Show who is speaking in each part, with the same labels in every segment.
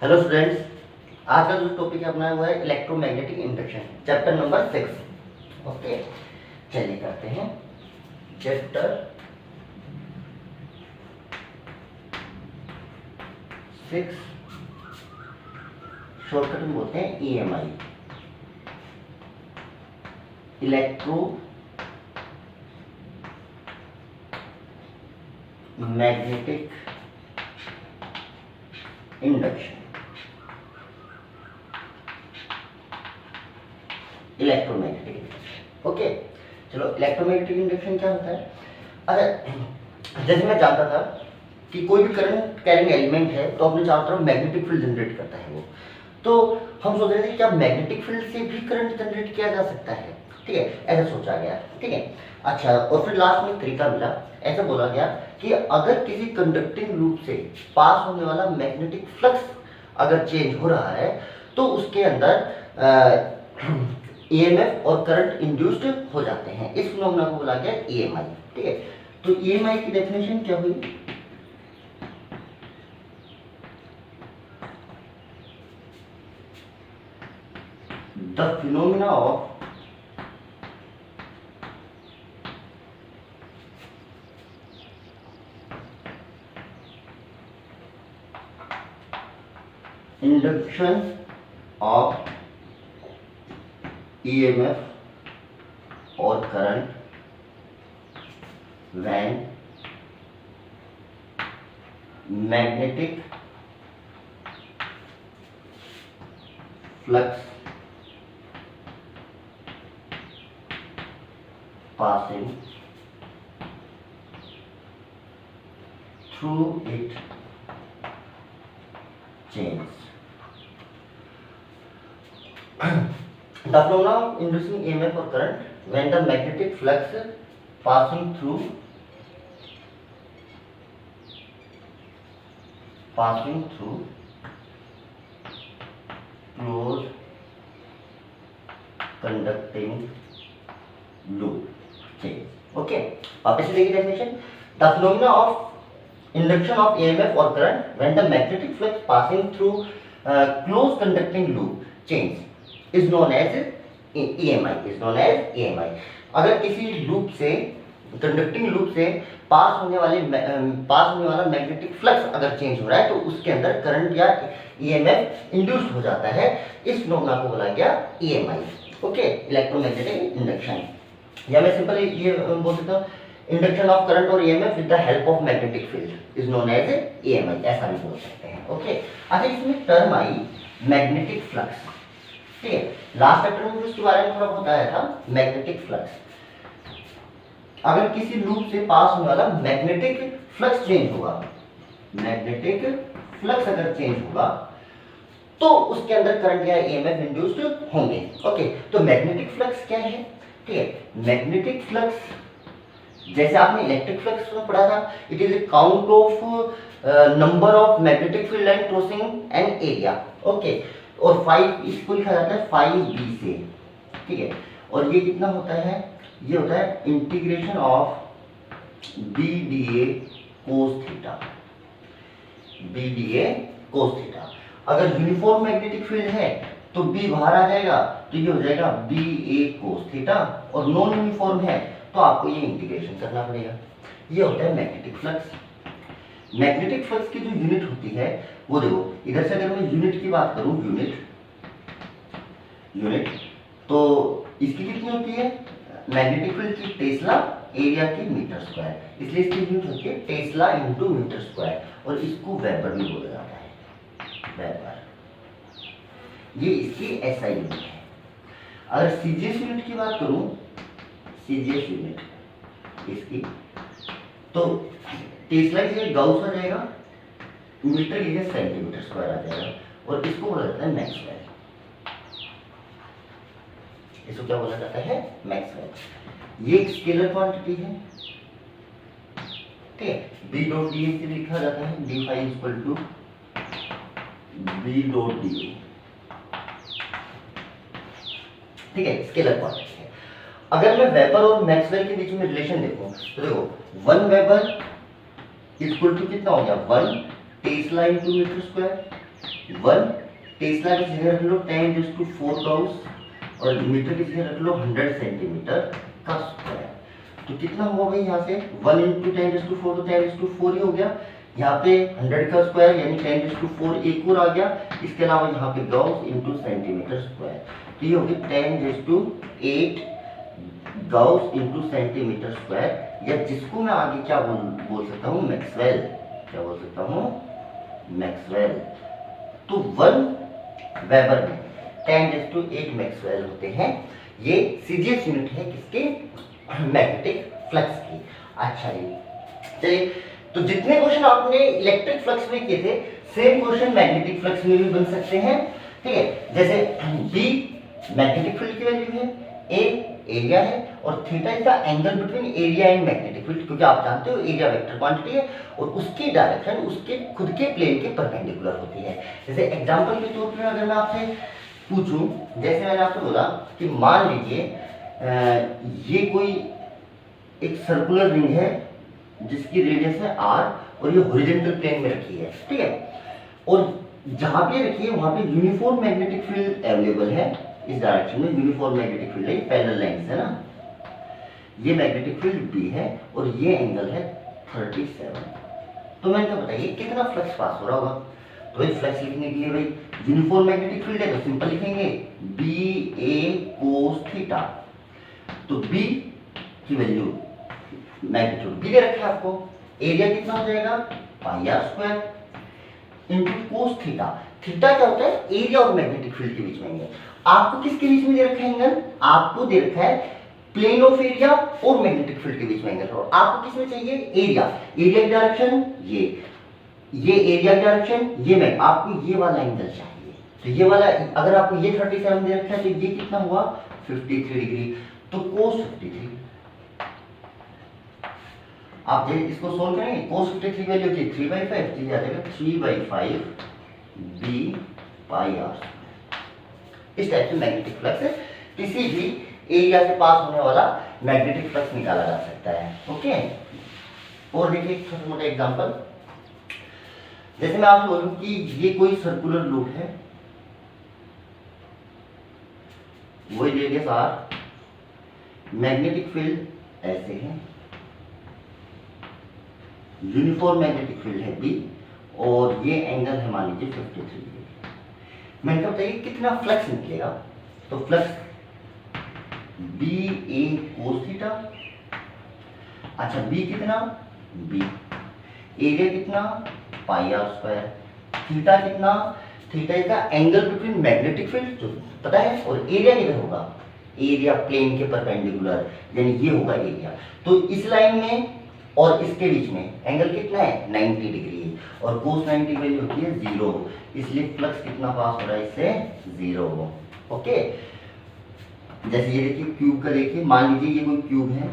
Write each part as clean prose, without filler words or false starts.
Speaker 1: Hello students, आज का जो टॉपिक है अपना वो है electromagnetic induction, chapter number 6। Okay, चलिए करते हैं चैप्टर 6। शॉर्टकट में बोलते हैं EMI, electro magnetic induction. Electromagnetic induction, okay. चलो, इलेक्ट्रोमैग्नेटिक इंडक्शन क्या होता है? अच्छा, जैसे मैं जानता था कि कोई भी करंट कैरिंग एलिमेंट है तो अपने चारों तरफ मैग्नेटिक फील्ड जनरेट करता है वो। तो हम सोच रहे थे क्या मैग्नेटिक फील्ड से भी करंट जनरेट किया जा सकता है? ठीक है, ऐसा सोचा गया। ठीक है, अच्छा, और फिर लास्ट में एक तरीका मिला। ऐसा बोला गया कि अगर किसी कंडक्टिंग लूप से पास होने वाला मैग्नेटिक फ्लक्स अगर चेंज हो रहा है तो उसके अंदर EMF और करंट इंड्यूस्ड हो जाते हैं। इस फिनोमेना को बोला गया EMI। ठीक है, तो EMI की डेफिनेशन क्या हुई? The phenomena of induction of EMF और current when magnetic flux passing through it changes. The phenomena of inducing EMF or current when the magnetic flux passing through closed conducting loop change. Okay, वापस से देखिए definition. The phenomena of induction of EMF or current when the magnetic flux passing through closed conducting loop change is known as EMI. अगर किसी loop से, conducting loop से पास होने वाला magnetic flux अगर चेंज हो रहा है तो उसके अंदर करंट या EMF इंड्यूस्ड हो जाता है। इस फिनोमेना को बोला गया EMI। ओके, इलेक्ट्रोमैग्नेटिक इंडक्शन, या मैं सिंपल ये बोल सकता हूँ, इंडक्शन ऑफ करंट और EMF with the help of magnetic field is known as EMI, ऐसा भी बोल सकते हैं। ओके, अच्छा, इसमें टर्म आई मैग्नेटिक फ्लक्स। ठीक है, लास्ट चैप्टर में इसके बारे में थोड़ा बताया था। मैग्नेटिक फ्लक्स, अगर किसी लूप से पास होने वाला मैग्नेटिक फ्लक्स चेंज होगा, मैग्नेटिक फ्लक्स अगर चेंज होगा तो उसके अंदर करंट या EMF इंड्यूस्ड होंगे। ओके, तो मैग्नेटिक फ्लक्स क्या है? ठीक है, मैग्नेटिक फ्लक्स जैसे आपने इलेक्ट्रिक फ्लक्स में पढ़ा था, it is a count of number of magnetic field line crossing an area. Okay, और 5 इसको लिखा जाता है 5b से। ठीक है, और ये कितना होता है? ये होता है integration of BdA cos theta, BdA cos theta. अगर यूनिफॉर्म मैग्नेटिक फील्ड है तो B बाहर आ जाएगा, तो ये हो जाएगा BA cos थीटा, और नॉन यूनिफॉर्म है तो आपको ये इंटीग्रेशन करना पड़ेगा। ये होता है मैग्नेटिक फ्लक्स। मैग्नेटिक फ्लक्स की जो यूनिट होती है वो देखो, इधर से अगर मैं यूनिट की बात करूं, यूनिट तो इसकी कितनी होती है? मैग्नेटिक फील्ड की टेस्ला, एरिया की मीटर स्क्वायर, इसलिए इसकी यूनिट होती है टेस्ला इनटू मीटर स्क्वायर, और इसको वेबर भी बोला जाता है, वेबर। ये इसकी SI यूनिट है। अगर CGS यूनिट की बात करूं, CGS यूनिट इसकी, तो टेस्ला की जगह गाउस आ जाएगा, मीटर की जगह सेंटीमीटर स्क्वायर आ जाएगा, और इसको बोला जाता है मैक्सवेल। इसको क्या बोला जाता है? मैक्सवेल। ये एक स्केलर क्वांटिटी है। ठीक है, B डॉट डी से लिखा जाता है d phi equal to B dot D. ठीक है, स्केलर क्वांटिटी है। अगर मैं वेबर और मैक्सवेल के बीच में रिलेशन देखूं तो देखो 1 वेबर इक्वल टू कितना हो गया? 1 tesla into metre square, 1 tesla की जगह रख लो 10⁴ गाउस और मीटर की जगह रख लो 100 सेंटीमीटर का स्क्वायर। तो कितना हुआ भाई यहाँ से 1 × 10⁴ तो 10⁴ ही हो गया। यहाँ पे 100 का स्क्वायर यानी 10⁴ एक और आ गया। इसके अलावा यहाँ पे गाउस इंटू सेंटीमीटर स्क्वायर, तो ये होगी 10⁸ गाउस इंटू सेंटीमीटर स्क्वायर, या जिसको मैं आगे क्या बोल सकता हूँ मैक्सवेल, क्या बोल सकता हूँ मैक्सवेल। तो 1 वेबर में 10⁸ मैक्सवेल होते हैं। ये सीजीएस यूनिट है किसके, मैग्नेटिक फ्लक्स की। अच्छा जी चलिए, तो जितने क्वेश्चन आपने इलेक्ट्रिक फ्लक्स में किए थे सेम क्वेश्चन मैग्नेटिक फ्लक्स में भी बन सकते हैं। ठीक है, जैसे B मैग्नेटिक फील्ड की वैल्यू है, A एरिया है और theta is the angle between area and magnetic field, क्योंकि आप जानते हो एरिया वेक्टर क्वांटिटी है और उसकी डायरेक्शन उसके खुद के प्लेन के परपेंडिकुलर होती है। जैसे एग्जांपल के तौर पर अगर मैं आपसे पूछूं, जैसे मैंने आपको बोला कि मान लीजिए ये कोई एक सर्कुलर रिंग है जिसकी रेडियस है r और ये हॉरिजॉन्टल प्लेन में रखी है। ठीक है, और जहां पे रखी है वहां पे यूनिफॉर्म मैग्नेटिक फील्ड अवेलेबल है। इस डायरेक्शन में यूनिफॉर्म मैग्नेटिक फील्ड है, पैरेलल लाइंस है ना। ये मैग्नेटिक फील्ड B है और ये एंगल है 37। तो मैंने कहा बताइए कितना फ्लक्स पास हो रहा होगा। तो भाई फ्लक्स लिखने के लिए भाई यूनिफॉर्म मैग्नेटिक फील्ड है तो सिंपल लिखेंगे BA cos थीटा। तो B की वैल्यू मैग्नीट्यूड B दे रखा है आपको, एरिया कितना हो जाएगा πr² into cos theta. Theta क्या होता है, एरिया और मैग्नेटिक फील्ड के बीच में एंगल। आपको किसके बीच में दे रखा है एंगल, आपको दे रखा है प्लेन ऑफ एरिया और मैग्नेटिक फील्ड के बीच में एंगल। और आपको किसमें चाहिए, एरिया, एरिया की डायरेक्शन ये एरिया की डायरेक्शन ये आपको ये वाला एंगल चाहिए। तो ये वाला अगर आपको ये 37 दे रखा है तो ये कितना हुआ 53 डिग्री, तो कोस 53। आप इसको सोल्व करेंगे, cos 53 वैल्यू की 3/5 तो ये आ जाएगा 3/5 B/r। इस टाइप से मैग्नेटिक फ्लक्स किसी भी एरिया से पास होने वाला मैग्नेटिक फ्लक्स निकाला जा सकता है। ओके, और देखिए एक छोटा मोटा एग्जांपल, जैसे मैं आपको बोलूं कि ये कोई सर्कुलर लूप है, वही रेडियस r, मैग्नेटिक फील्ड ऐसे है, यूनिफॉर्म मैग्नेटिक फील्ड है B और ये एंगल है मान लीजिए 53 डिग्री। मैंने कहा बताइए कितना फ्लक्स निकलेगा। तो फ्लक्स BA cos थीटा, अच्छा B कितना B, एरिया कितना πr², थीटा कितना, थीटा का एंगल बिटवीन मैग्नेटिक फील्ड जो पता है, और एरिया किधर होगा, एरिया प्लेन के परपेंडिकुलर यानी ये होगा एरिया। तो इस लाइन में और इसके बीच में एंगल कितना है 90 डिग्री, और cos 90 की वैल्यू होती है 0, इसलिए फ्लक्स कितना पास हो रहा है इससे 0। ओके, जैसे ये देखिए क्यूब का, देखिए मान लीजिए ये कोई क्यूब है,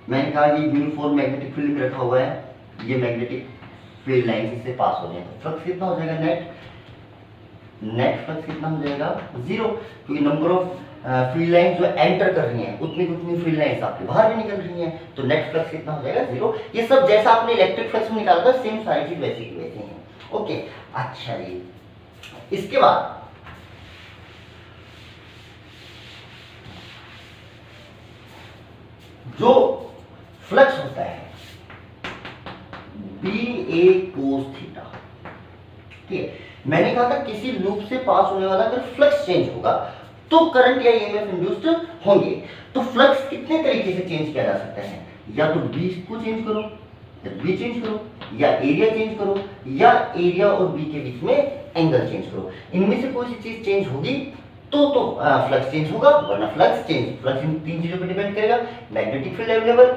Speaker 1: मैंने कहा ये यूनिफॉर्म मैग्नेटिक फील्ड में रखा हुआ है, ये मैग्नेटिक फील्ड लाइन इससे पास हो जाएगा, फ्लक्स कितना हो जाएगा नेट फ्लक्स कितना हो जाएगा 0, क्योंकि नंबर ऑफ फील्ड लाइन जो एंटर कर रही हैं उतनी उतनी फील्ड लाइंस आपके बाहर भी निकल रही हैं, तो नेट फ्लक्स कितना हो जाएगा 0। ये सब जैसा आपने इलेक्ट्रिक फ्लक्स में निकाला था सेम सारी चीज वैसी की वैसी हैं। ओके, अच्छा जी, इसके बाद जो फ्लक्स होता है BA cos थीटा, ठीक है, मैंने कहा था किसी लूप से पास होने वाला अगर फ्लक्स चेंज होगा तो करंट या ईएमएफ इंड्यूस्ड होंगे। तो फ्लक्स कितने तरीके से चेंज किया जा सकता है, या तो B को चेंज करो, या B चेंज करो, या एरिया चेंज करो, या एरिया और B के बीच में एंगल चेंज करो। इनमें से कोई सी चीज चेंज होगी तो फ्लक्स चेंज होगा, वरना फ्लक्स इन तीन चीजों पर डिपेंड करेगा, magnetic field available,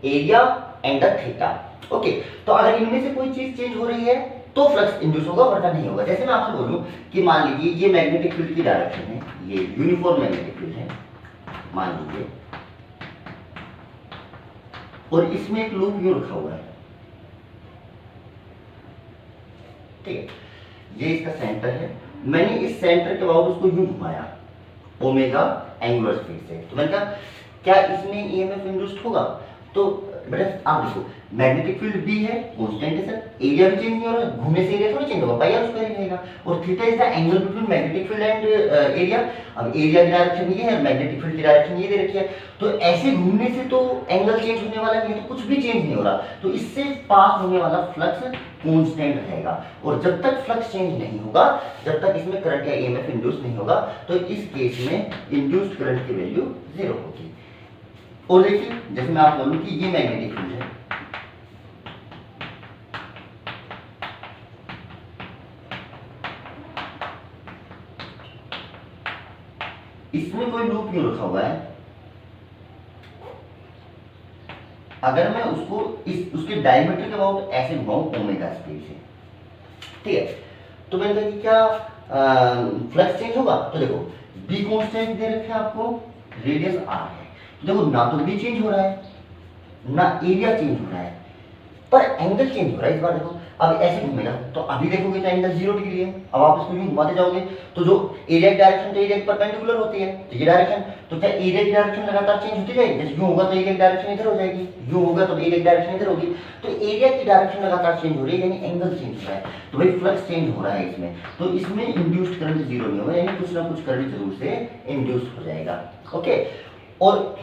Speaker 1: area and theta. Okay, तो अगर इनमें से कोई चीज चेंज हो रही है तो फ्लक्स इंड्यूस होगा, वरना नहीं होगा। जैसे मैं आपसे बोलूं कि मान लीजिए ये मैग्नेटिक फील्ड की डायरेक्शन है, ये यूनिफॉर्म मैग्नेटिक फील्ड है मान लीजिए, और इसमें एक लूप यूं रखा हुआ है, ठीक है, ये इसका सेंटर है, मैंने इस सेंटर के बाद उसको यूं घुमाया ओमेगा एंगुलर स्पीड से, तो मैंने कहा क्या इसमें ईएमएफ इंड्यूस्ड होगा, तो बेटा आप देखो मैग्नेटिक फील्ड बी है, कांस्टेंट है सर, एरिया भी चेंज नहीं हो रहा, घूमने से एरिया थोड़ी चेंज होगा, पाई आर स्क्वायर ही रहेगा। और theta is the angle between magnetic field and area. अब एरिया की डायरेक्शन ये है, मैग्नेटिक फील्ड की डायरेक्शन ये दे रखी है, तो ऐसे घूमने से तो एंगल चेंज होने वाला नहीं है, तो कुछ भी चेंज नहीं हो रहा, तो इससे पास होने वाला फ्लक्स कांस्टेंट रहेगा। और जब तक फ्लक्स चेंज नहीं होगा, जब तक इसमें करंट या ईएमएफ इंड्यूस नहीं होगा, तो इस केस में इंड्यूस्ड करंट की वैल्यू 0 होगी। और देखिए जैसे मैं आपको बोलूं कि ये मैग्नेटिक फील्ड है, इसमें कोई लूप क्यों रखा हुआ है, अगर मैं उसको उसके डायमीटर के अबाउट ऐसे घुमाऊं ओमेगा स्पीड से, ठीक है, तो मैंने कहा कि क्या फ्लक्स चेंज होगा, तो देखो बी कांस्टेंट दे रखे आपको, रेडियस आर है, तो देखो ना तो बी चेंज हो रहा है ना एरिया चेंज हो रहा है, पर एंगल चेंज हो रहा है। इस बार देखो अब ऐसे घूमेगा, तो अभी देखोगे तो एंगल 0 डिग्री है, अब आप इसको यूं घुमाते जाओगे तो जो एरिया की डायरेक्शन तो एरिया के परपेंडिकुलर होती है, तो ये डायरेक्शन, तो क्या एरिया की डायरेक्शन लगातार चेंज होती जाएगी, जैसे यूं होगा तो एरिया की डायरेक्शन इधर हो जाएगी, यूं होगा तो एरिया की डायरेक्शन इधर होगी, तो एरिया की डायरेक्शन लगातार चेंज हो रही है, यानी एंगल चेंज हो रहा है, तो भाई फ्लक्स चेंज हो रहा है इसमें, तो इसमें इंड्यूस्ड करंट 0 नहीं होगा, यानी कुछ ना कुछ करंट जरूर से इंड्यूस्ड हो जाएगा। ओके, और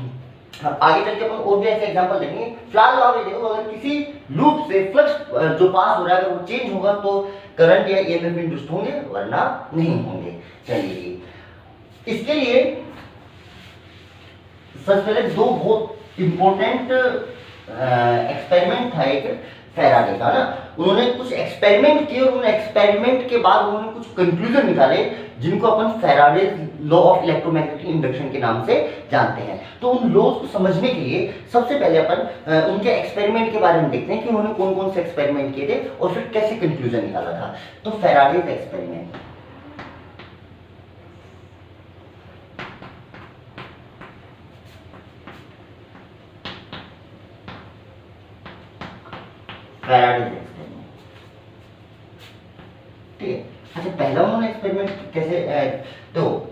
Speaker 1: आगे चल के अपन और भी ऐसे एग्जांपल देखेंगे। फिलहाल आप ये देखो, अगर किसी लूप से फ्लक्स जो पास हो रहा है अगर वो चेंज होगा तो करंट या ईएमएफ इंड्यूस्ड होंगे, वरना नहीं होंगे। चलिए इसके लिए सबसे पहले दो बहुत इंपॉर्टेंट एक्सपेरिमेंट था, एक फैराडे का ना, उन्होंने कुछ एक्सपेरिमेंट किए और उन एक्सपेरिमेंट के बाद उन्होंने कुछ कंक्लूजन निकाले जिनको अपन Faraday law of electromagnetic induction के नाम से जानते हैं। तो उन लॉज को समझने के लिए सबसे पहले अपन उनके एक्सपेरिमेंट के बारे में देखते हैं कि उन्होंने कौन कौन से एक्सपेरिमेंट किए थे और फिर कैसे कंक्लूजन निकाला था। तो फैराडे का एक्सपेरिमेंट, फैराडे का एक्सपेरिमेंट, ठीक है। अच्छा, पहला उन्होंने एक्सपेरिमेंट कैसे, तो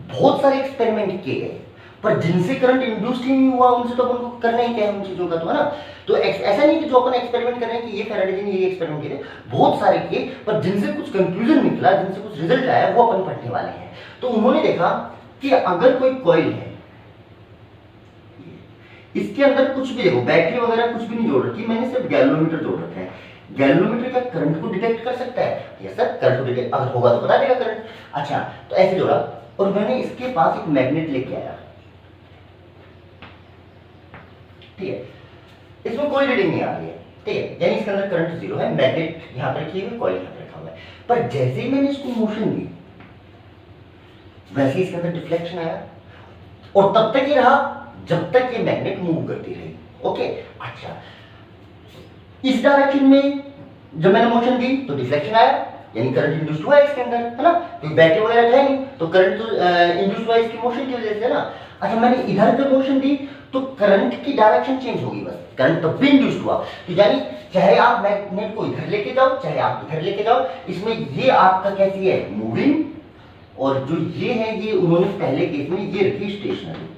Speaker 1: बहुत सारे एक्सपेरिमेंट किए गए पर जिनसे करंट इंड्यूस्ड ही नहीं हुआ उनसे तो अपन को करना ही क्या है उन चीजों का, तो है ना। तो ऐसा नहीं कि जो अपन एक्सपेरिमेंट कर रहे हैं कि ये फैराडे जी ने ये एक्सपेरिमेंट किए, बहुत सारे किए पर जिनसे कुछ कंक्लूजन निकला, जिनसे कुछ रिजल्ट आया, वो अपन पढ़ने वाले हैं। तो उन्होंने देखा कि अगर कोई कॉइल है, इसके अंदर कुछ भी देखो बैटरी वगैरह कुछ भी नहीं जोड़ रखी, मैंने सिर्फ गैल्वेनोमीटर जोड़ रखा है। गैल्वेनोमीटर क्या करंट को डिटेक्ट कर सकता है? यस सर, करंट को डिटेक्ट अगर होगा तो बता देगा करंट। अच्छा, तो ऐसे जोड़ा और मैंने इसके पास एक मैग्नेट लेके आया, ठीक है, इसमें कोई रीडिंग नहीं आ रही है, ठीक है, यानी इसके अंदर करंट 0 है, मैग्नेट यहां पर रखी हुई, कॉइल यहां पर रखा हुआ है। पर जैसे ही मैंने इसको मोशन दी वैसे इसके अंदर डिफ्लेक्शन आया और तब तक ही रहा जब तक ये मैग्नेट मूव करती रही। ओके, अच्छा, इस डायरेक्शन में जब मैंने मोशन दी तो डिफ्लेक्शन आया, यानी करंट इंड्यूस्ड हुआ इसके अंदर, है ना, क्योंकि बैटरी वगैरह है नहीं तो करंट तो इंड्यूस्ड हुआ इसकी मोशन की वजह से, है ना। अच्छा, मैंने इधर पे मोशन दी तो करंट की डायरेक्शन चेंज होगी, बस करंट तब भी इंड्यूस्ड हुआ, तो यानी चाहे आप मैग्नेट को इधर लेके जाओ चाहे आप इधर लेके जाओ, इसमें ये आपका कैसी है, मूविंग, और जो ये है ये उन्होंने पहले केस में ये रखी स्टेशनरी,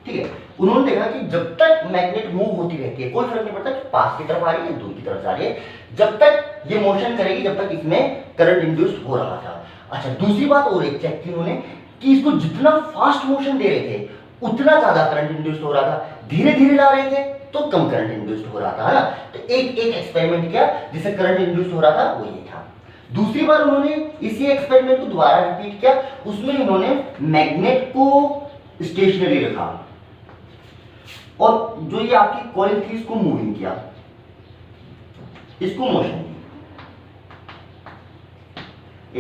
Speaker 1: ठीक है। उन्होंने देखा कि जब तक मैग्नेट मूव होती रहती है कोई फर्क नहीं पड़ता कि पास की तरफ आ रही है दूर की तरफ जा रही है, जब तक ये मोशन करेगी जब तक इसमें करंट इंड्यूस्ड हो रहा था। अच्छा, दूसरी बात और एक चेक की उन्होंने कि इसको जितना फास्ट मोशन दे रहे थे उतना ज्यादा करंट इंड्यूस्ड हो रहा था, धीरे धीरे ला रहे थे तो कम करंट इंड्यूस्ड हो रहा था, है ना। तो एक एक्सपेरिमेंट किया जिससे करंट इंड्यूस्ड हो रहा था वो ये था। दूसरी बार उन्होंने इसी एक्सपेरिमेंट को दोबारा रिपीट किया, उसमें उन्होंने मैग्नेट को स्टेशनरी रखा और जो ये आपकी कॉइल थी इसको मूविंग किया, इसको मोशन दी,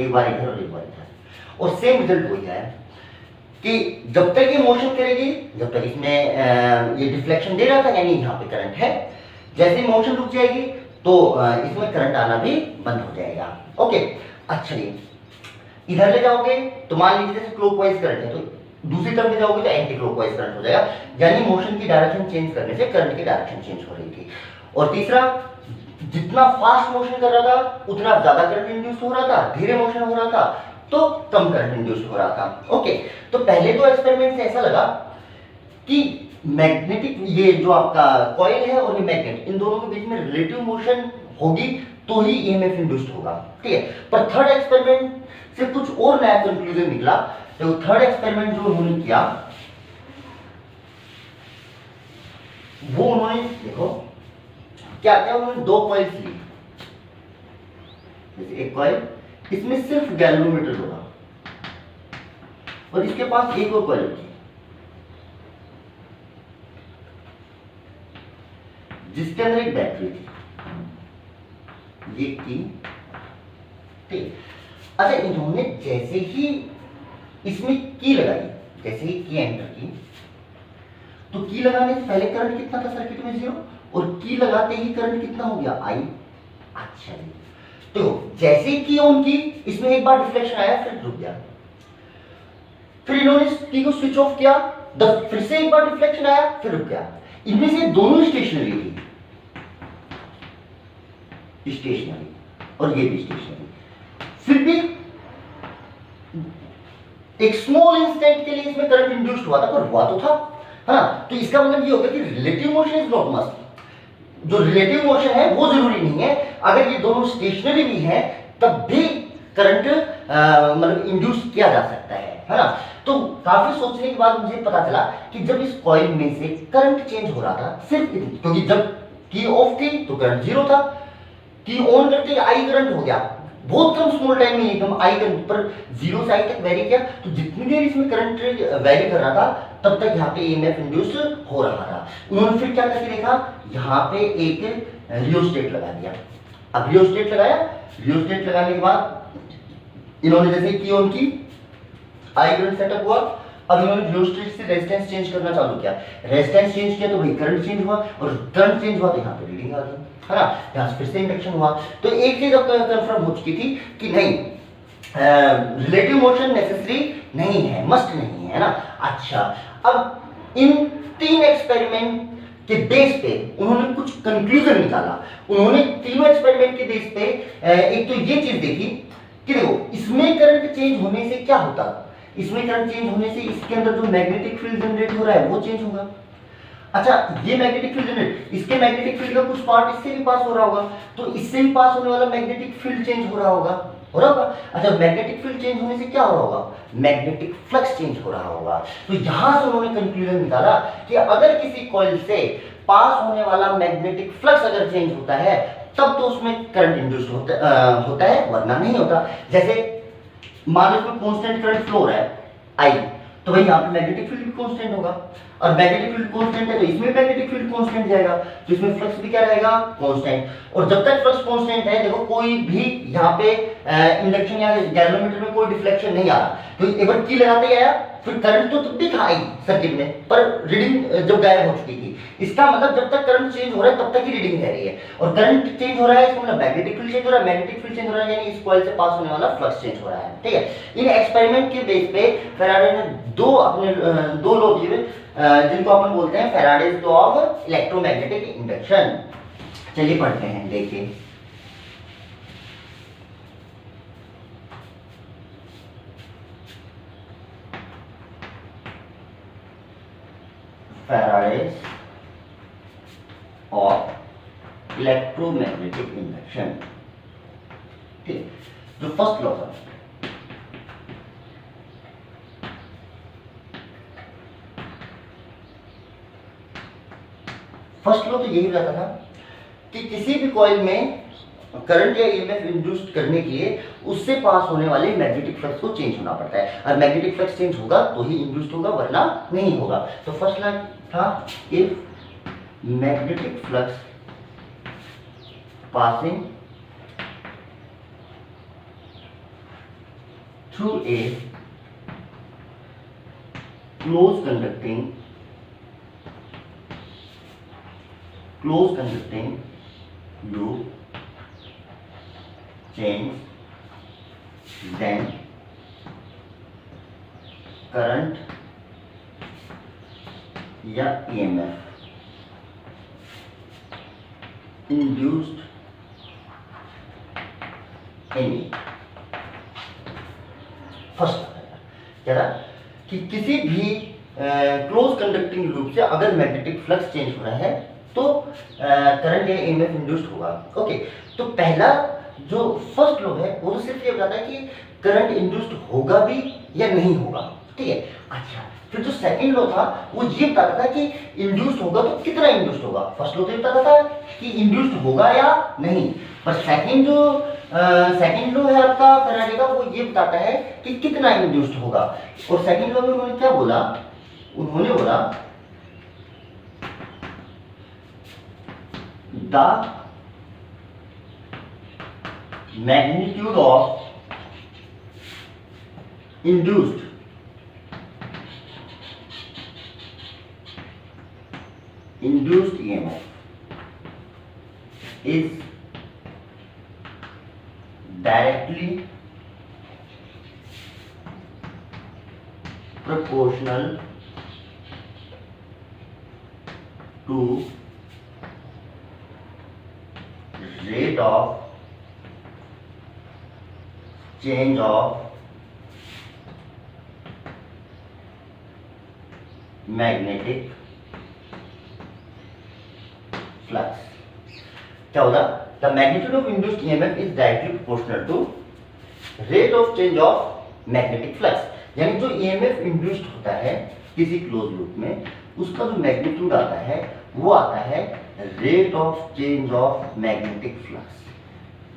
Speaker 1: एक बार इधर और एक बार इधर, और सेम रिजल्ट वही आया कि जब तक ये मोशन करेगी जब तक इसमें ये डिफ्लेक्शन दे रहा था यानी यहाँ पे करंट है, जैसे ही मोशन रुक जाएगी तो इसमें करंट आना भी बंद हो जाएगा। ओके, अच्छा जी, इधर ले जाओगे तो मान लीजिए जैसे क्लॉकवाइज करंट है तो दूसरी तरफ ले जाओगे तो एंटी क्लॉकवाइज करंट हो जाएगा, यानी मोशन की डायरेक्शन चेंज करने से करंट की डायरेक्शन चेंज हो रही थी। और तीसरा, जितना फास्ट मोशन कर रहा था उतना ज्यादा करंट इंड्यूस हो रहा था, धीरे मोशन हो रहा था तो कम करंट इंड्यूस हो रहा था। ओके, तो पहले तो एक्सपेरिमेंट से ऐसा लगा कि मैग्नेटिक, ये जो आपका कॉइल है और ये मैग्नेट, इन दोनों के बीच में रिलेटिव मोशन होगी तो ही ईएमएफ इंड्यूस्ड होगा, ठीक है। पर थर्ड एक्सपेरिमेंट से कुछ और नया कंक्लूजन निकला। तो थर्ड एक्सपेरिमेंट जो उन्होंने किया वो उन्होंने, देखो क्या क्या, उन्होंने दो कॉइल्स ली, जैसे एक कॉइल, इसमें सिर्फ गैल्वेनोमीटर होगा और इसके पास एक और कॉइल थी जिसके अंदर एक बैटरी थी, ये की, ठीक। अच्छा, इन्होंने जैसे ही इसमें की लगाई, जैसे ही की एंटर की, तो की लगाने से पहले करंट कितना था सर्किट में, 0, और की लगाते ही करंट कितना हो गया, आई। अच्छा जी, तो जैसे ही की ऑन की, इसमें एक बार डिफ्लेक्शन आया, फिर रुक गया, फिर इन्होंने की को स्विच ऑफ किया, फिर से एक बार डिफ्लेक्शन आया, फिर रुक गया। इनमें से दोनों स्टेशनरी थी, स्टेशनरी, और ये भी स्टेशनरी, फिर भी एक स्मॉल इंस्टेंट के लिए इसमें करंट इंड्यूस्ड हुआ था, पर हुआ तो था, है ना। तो इसका मतलब ये हो गया कि relative motion is not must, जो रिलेटिव मोशन है वो जरूरी नहीं है, अगर ये दोनों स्टेशनरी भी हैं तब भी करंट मतलब इंड्यूस किया जा सकता है ना। तो काफी सोचने के बाद मुझे पता चला कि जब इस कॉइल में से करंट चेंज हो रहा था, सिर्फ क्योंकि जब की ऑफ थी तो करंट 0 था, की ऑन करते आई करंट हो गया, बहुत कम स्मॉल टाइम में एकदम आई करंट पर 0 से आई तक वेरी किया, तो जितनी देर इसमें करंट वेरी कर रहा था तब तक यहाँ पे ईएमएफ इंड्यूस हो रहा था। उन्होंने फिर क्या करके देखा, यहाँ पे एक रियोस्टेट लगा दिया। अब रियोस्टेट लगाया, रियोस्टेट लगाने के बाद इन्होंने जैसे की ऑन की, आई करंट सेटअप हुआ, अब इन्होंने रियोस्टेट से रेजिस्टेंस चेंज करना चालू किया, रेजिस्टेंस चेंज किया तो भाई करंट चेंज हुआ, और करंट चेंज हुआ तो यहाँ पे रीडिंग आ गई, है ना, यहाँ से फिर से इंडक्शन हुआ। तो एक चीज अब कंफर्म हो चुकी थी कि नहीं, रिलेटिव मोशन नेसेसरी नहीं है, मस्ट नहीं है ना। अच्छा, अब इन 3 एक्सपेरिमेंट के बेस पे उन्होंने कुछ कंक्लूजन निकाला। उन्होंने तीनों एक्सपेरिमेंट के बेस पे एक तो ये चीज देखी कि देखो इसमें करंट चेंज होने से क्या होता, इसमें करंट चेंज होने से इसके अंदर जो मैग्नेटिक फील्ड जनरेट हो रहा है वो चेंज होगा। अच्छा, ये मैग्नेटिक फील्ड जनरेट, इसके मैग्नेटिक फील्ड का कुछ पार्ट इससे भी पास हो रहा होगा, तो इससे भी पास होने वाला मैग्नेटिक फील्ड चेंज हो रहा होगा, हो रहा होगा। अच्छा, मैग्नेटिक फील्ड चेंज होने से क्या हो रहा होगा, मैग्नेटिक फ्लक्स चेंज हो रहा होगा। तो यहां से उन्होंने कंक्लूजन निकाला कि अगर किसी कॉइल से पास होने वाला मैग्नेटिक फ्लक्स अगर चेंज होता है तब तो उसमें करंट इंड्यूस्ड होता है, वरना नहीं होता। जैसे मान लो इसमें कांस्टेंट करंट फ्लो हो रहा है आई, तो भाई यहाँ पे मैग्नेटिक फील्ड भी कांस्टेंट होगा, और मैग्नेटिक फील्ड कांस्टेंट है तो इसमें मैग्नेटिक फील्ड कांस्टेंट जाएगा, तो इसमें फ्लक्स भी क्या रहेगा, कांस्टेंट। और जब तक फ्लक्स कांस्टेंट है, देखो कोई भी यहाँ पे इंडक्शन या गैल्वेनोमीटर में कोई डिफ्लेक्शन नहीं आ रहा, तो एक बार की लगाते ही आया, फिर करंट तो तब भी था आई सर्किट में, पर रीडिंग जब गायब हो चुकी थी। इसका मतलब जब तक करंट चेंज हो रहा है तब तक ही रीडिंग रह रही है, और करंट चेंज हो रहा है इसका मतलब मैग्नेटिक फील्ड चेंज हो रहा है, मैग्नेटिक फील्ड चेंज हो रहा है यानी इस कॉइल से पास होने वाला फ्लक्स चेंज हो रहा है, ठीक है। इन एक्सपेरिमेंट के बेस पे फैराडे ने दो लॉ दिए जिनको अपन बोलते हैं Faraday's law of electromagnetic induction. चलिए पढ़ते हैं, देखिए फैराडेज ऑफ इलेक्ट्रोमैग्नेटिक इंडक्शन, ठीक। जो फर्स्ट लॉ था, फर्स्ट लॉ तो यही बताता था कि किसी भी कॉइल में करंट या ईएमएफ इंड्यूस्ड करने के लिए उससे पास होने वाले मैग्नेटिक फ्लक्स को चेंज होना पड़ता है, और मैग्नेटिक फ्लक्स चेंज होगा तो ही इंड्यूस्ड होगा, वरना नहीं होगा। तो फर्स्ट लॉ था if magnetic flux passing through a close conducting loop change then current या EMF induced in it। First क्या था कि किसी भी क्लोज कंडक्टिंग लूप से अगर मैग्नेटिक फ्लक्स चेंज हो रहा है तो करंट या ईएमएफ इंड्यूस्ड होगा। ओके, तो पहला जो फर्स्ट लॉ है वो तो सिर्फ ये बताता है कि करंट इंड्यूस्ड होगा भी या नहीं होगा, ठीक है। अच्छा, फिर जो सेकंड लॉ था वो ये बताता था कि इंड्यूस्ड होगा तो कितना इंड्यूस्ड होगा। फर्स्ट लॉ तो ये बताता था कि इंड्यूस्ड होगा या नहीं, पर सेकंड लॉ है आपका फैराडे का, वो ये बताता है कि कितना इंड्यूस्ड होगा। और सेकंड लॉ में उन्होंने क्या बोला, उन्होंने बोला the magnitude of induced EMF is directly proportional to rate of change of magnetic flux. क्या होगा, the magnitude of induced EMF is directly proportional to rate of change of magnetic flux. यानी जो ईएमएफ इंड्यूस्ड होता है किसी close loop में, उसका जो मैग्नीट्यूड आता है वो आता है rate of change of magnetic flux.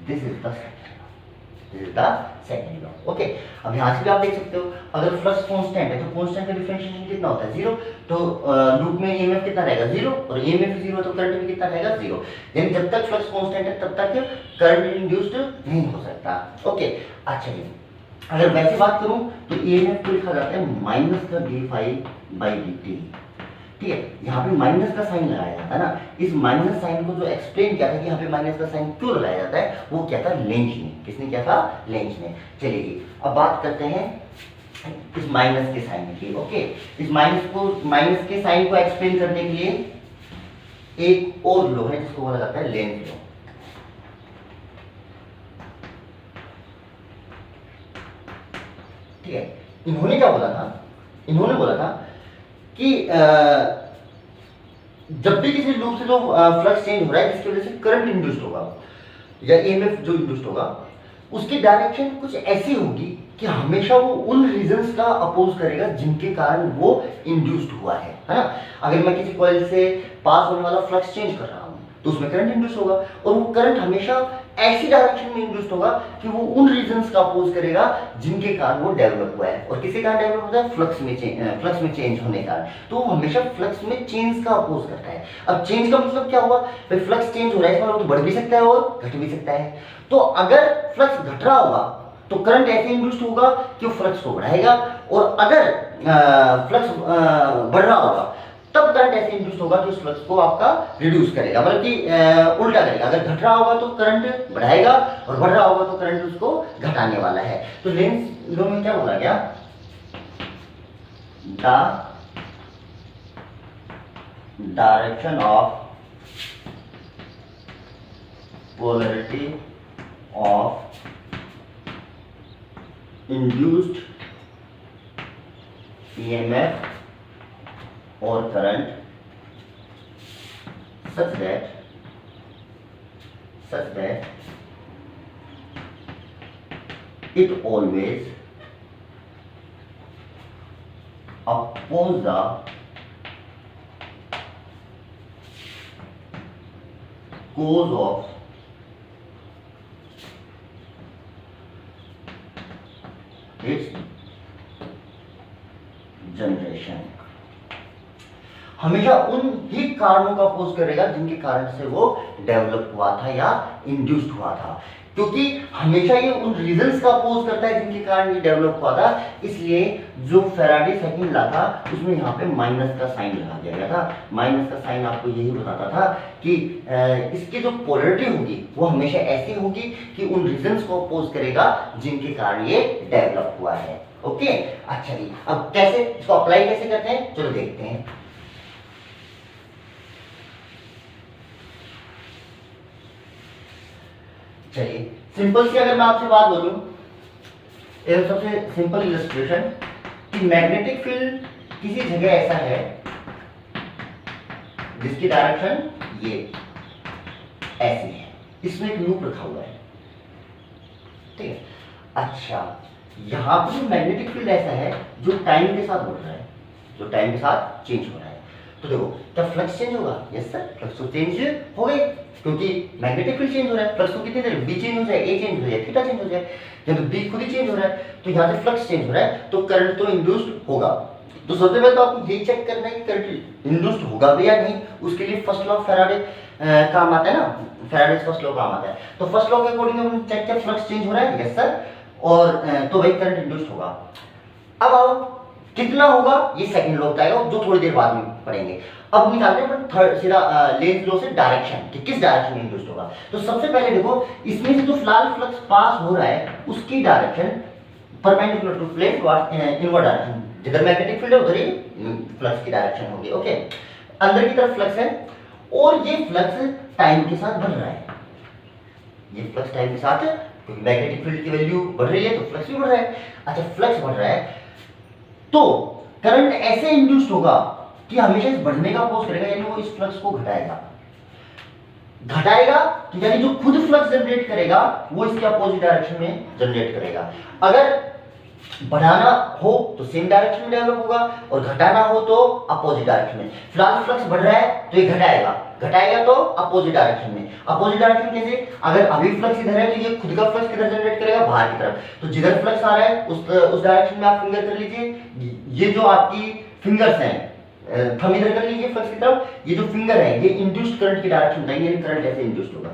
Speaker 1: This is the second law. Okay, अब यहां से भी आप देख सकते हो अगर फ्लक्स कांस्टेंट है तो कांस्टेंट का डिफरेंशिएशन कितना होता है, जीरो। तो लूप में ईएमएफ कितना रहेगा, जीरो, और ईएमएफ जीरो तो करंट भी कितना रहेगा, जीरो। यानी जब तक फ्लक्स कांस्टेंट है तब तक करंट इंड्यूस्ड नहीं हो सकता। ओके, अच्छा जी, अगर वैसे बात करूं तो ईएमएफ को लिखा जाता है माइनस का D phi by D T, ठीक है। यहाँ पे माइनस का साइन लगाया जाता है ना, इस माइनस साइन को जो एक्सप्लेन किया था कि यहाँ पे माइनस का साइन क्यों लगाया जाता है, वो क्या था, लेंज ने। किसने किया था, लेंज ने। चलिए जी, अब बात करते हैं इस माइनस के साइन की। ओके, इस माइनस के साइन को एक्सप्लेन करने के लिए एक और लॉ है जिसको बोला जाता है लेंज लॉ। ठीक है, इन्होंने क्या बोला था, इन्होंने बोला था कि जब भी किसी लूप से जो फ्लक्स चेंज हो रहा है जिसकी वजह से करंट इंड्यूस्ड होगा या ईएमएफ जो इंड्यूस्ड होगा, उसकी डायरेक्शन कुछ ऐसी होगी कि हमेशा वो उन रीजंस का अपोज करेगा जिनके कारण वो इंड्यूस्ड हुआ है ना। अगर मैं किसी कॉइल से पास होने वाला फ्लक्स चेंज कर रहा हूँ तो उसमें करंट इंड्यूस होगा, और वो करंट हमेशा ऐसी डायरेक्शन में इंड्यूस होगा कि वो उन रीजंस का अपोज करेगा जिनके कारण वो डेवलप हुआ है। और किसी कारण डेवलप होता है, फ्लक्स में चेंज होने का, तो वो हमेशा फ्लक्स में चेंज का अपोज करता है। अब चेंज का मतलब क्या हुआ, भाई फ्लक्स चेंज हो रहा है, इसका मतलब तो बढ़ भी सकता है और घट भी सकता है। तो अगर फ्लक्स घट रहा होगा तो करंट ऐसे इंड्यूस्ड होगा कि वो फ्लक्स को बढ़ाएगा, और अगर फ्लक्स बढ़ रहा होगा तब करंट ऐसे इंड्यूस होगा कि उस फ्लक्स को आपका रिड्यूस करेगा, मतलब कि उल्टा करेगा। अगर घट रहा होगा तो करंट बढ़ाएगा और बढ़ रहा होगा तो करंट उसको घटाने वाला है। तो लेंज लॉ में क्या बोला गया, the direction of polarity of induced EMF or current such that it always oppose the cause of its generation। हमेशा उन ही कारणों का अपोज करेगा जिनके कारण से वो डेवलप हुआ था या इंड्यूस्ड हुआ था, क्योंकि हमेशा ये उन रीजंस का अपोज करता है जिनके कारण ये डेवलप हुआ था। इसलिए जो फैराडे सेकंड लॉ था उसमें यहाँ पे माइनस का साइन लगा दिया गया था। माइनस का साइन आपको यही बताता था कि इसकी जो पोलैरिटी होगी वो हमेशा ऐसी होगी कि उन रीजंस को अपोज करेगा जिनके कारण ये डेवलप हुआ है। ओके, अच्छा जी, अब कैसे इसको अप्लाई कैसे करते हैं, चलो देखते हैं। चलिए, सिंपल सी अगर मैं आपसे बात बोलूं, सबसे सिंपल इलस्ट्रेशन कि मैग्नेटिक फील्ड किसी जगह ऐसा है जिसकी डायरेक्शन ये ऐसी है, इसमें एक लूप रखा हुआ है, ठीक है। अच्छा, यहाँ पर जो मैग्नेटिक फील्ड ऐसा है जो टाइम के साथ बढ़ रहा है, जो टाइम के साथ चेंज हो रहा है। तो देखो, क्या फ्लक्स चेंज होगा? यस सर, फ्लक्स तो चेंज हो गई, क्योंकि मैग्नेटिक फील्ड चेंज हो रहा है। फ्लक्स को कितनी देर, बी चेंज हो जाए, ए चेंज हो जाए, थीटा चेंज हो जाए। जब बी खुद ही चेंज हो रहा है तो यहाँ से फ्लक्स चेंज हो रहा है, तो करंट तो इंड्यूस्ड होगा। तो सबसे पहले तो आपको ये चेक करना है कि करंट इंड्यूस्ड होगा भी या नहीं। उसके लिए फर्स्ट लॉ फैराडे काम आता है ना, फैराडेज फर्स्ट लॉ काम आता है। तो फर्स्ट लॉ के अकॉर्डिंग हम चेक किया फ्लक्स चेंज हो रहा है, यस सर, और तो वही करंट इंड्यूस्ड होगा। अब आओ कितना होगा, ये सेकंड लॉ बताएगा जो थोड़ी देर बाद में पढ़ेंगे। अब निकालते हैं अपन थर्ड सीधा लेंज लॉ से डायरेक्शन, कि किस डायरेक्शन में इंड्यूस्ड होगा। तो सबसे पहले देखो, इसमें से जो फिलहाल फ्लक्स पास हो रहा है उसकी direction perpendicular to plane inward direction, जिधर मैग्नेटिक फील्ड है उधर ही फ्लक्स की डायरेक्शन होगी। ओके, अंदर की तरफ फ्लक्स है और ये फ्लक्स टाइम के साथ बढ़ रहा है। ये फ्लक्स टाइम के साथ, क्योंकि मैग्नेटिक फील्ड की वैल्यू बढ़ रही है तो फ्लक्स भी बढ़ रहा है। अच्छा, फ्लक्स बढ़ रहा है तो करंट ऐसे इंड्यूस्ड होगा कि हमेशा इस बढ़ने का अपोज करेगा, यानी वो इस फ्लक्स को घटाएगा। तो यानी जो खुद फ्लक्स जनरेट करेगा वो इसके अपोजिट डायरेक्शन में जनरेट करेगा। अगर बढ़ाना हो तो सेम डायरेक्शन में डेवलप होगा और घटाना हो तो अपोजिट डायरेक्शन में। फिलहाल फ्लक्स बढ़ रहा है तो ये घटाएगा तो अपोजिट डायरेक्शन में। अपोजिट डायरेक्शन कैसे? अगर अभी फ्लक्स इधर है तो ये खुद का फ्लक्स किधर जनरेट करेगा, बाहर की तरफ। तो जिधर फ्लक्स आ रहा है उस डायरेक्शन में आप फिंगर कर लीजिए। ये जो आपकी फिंगर्स हैं, थंब इधर कर लीजिए फ्लक्स की तरफ, ये जो फिंगर है ये इंड्यूस्ड करंट की डायरेक्शन बताएंगे, यानी करंट ऐसे इंड्यूस्ड होगा।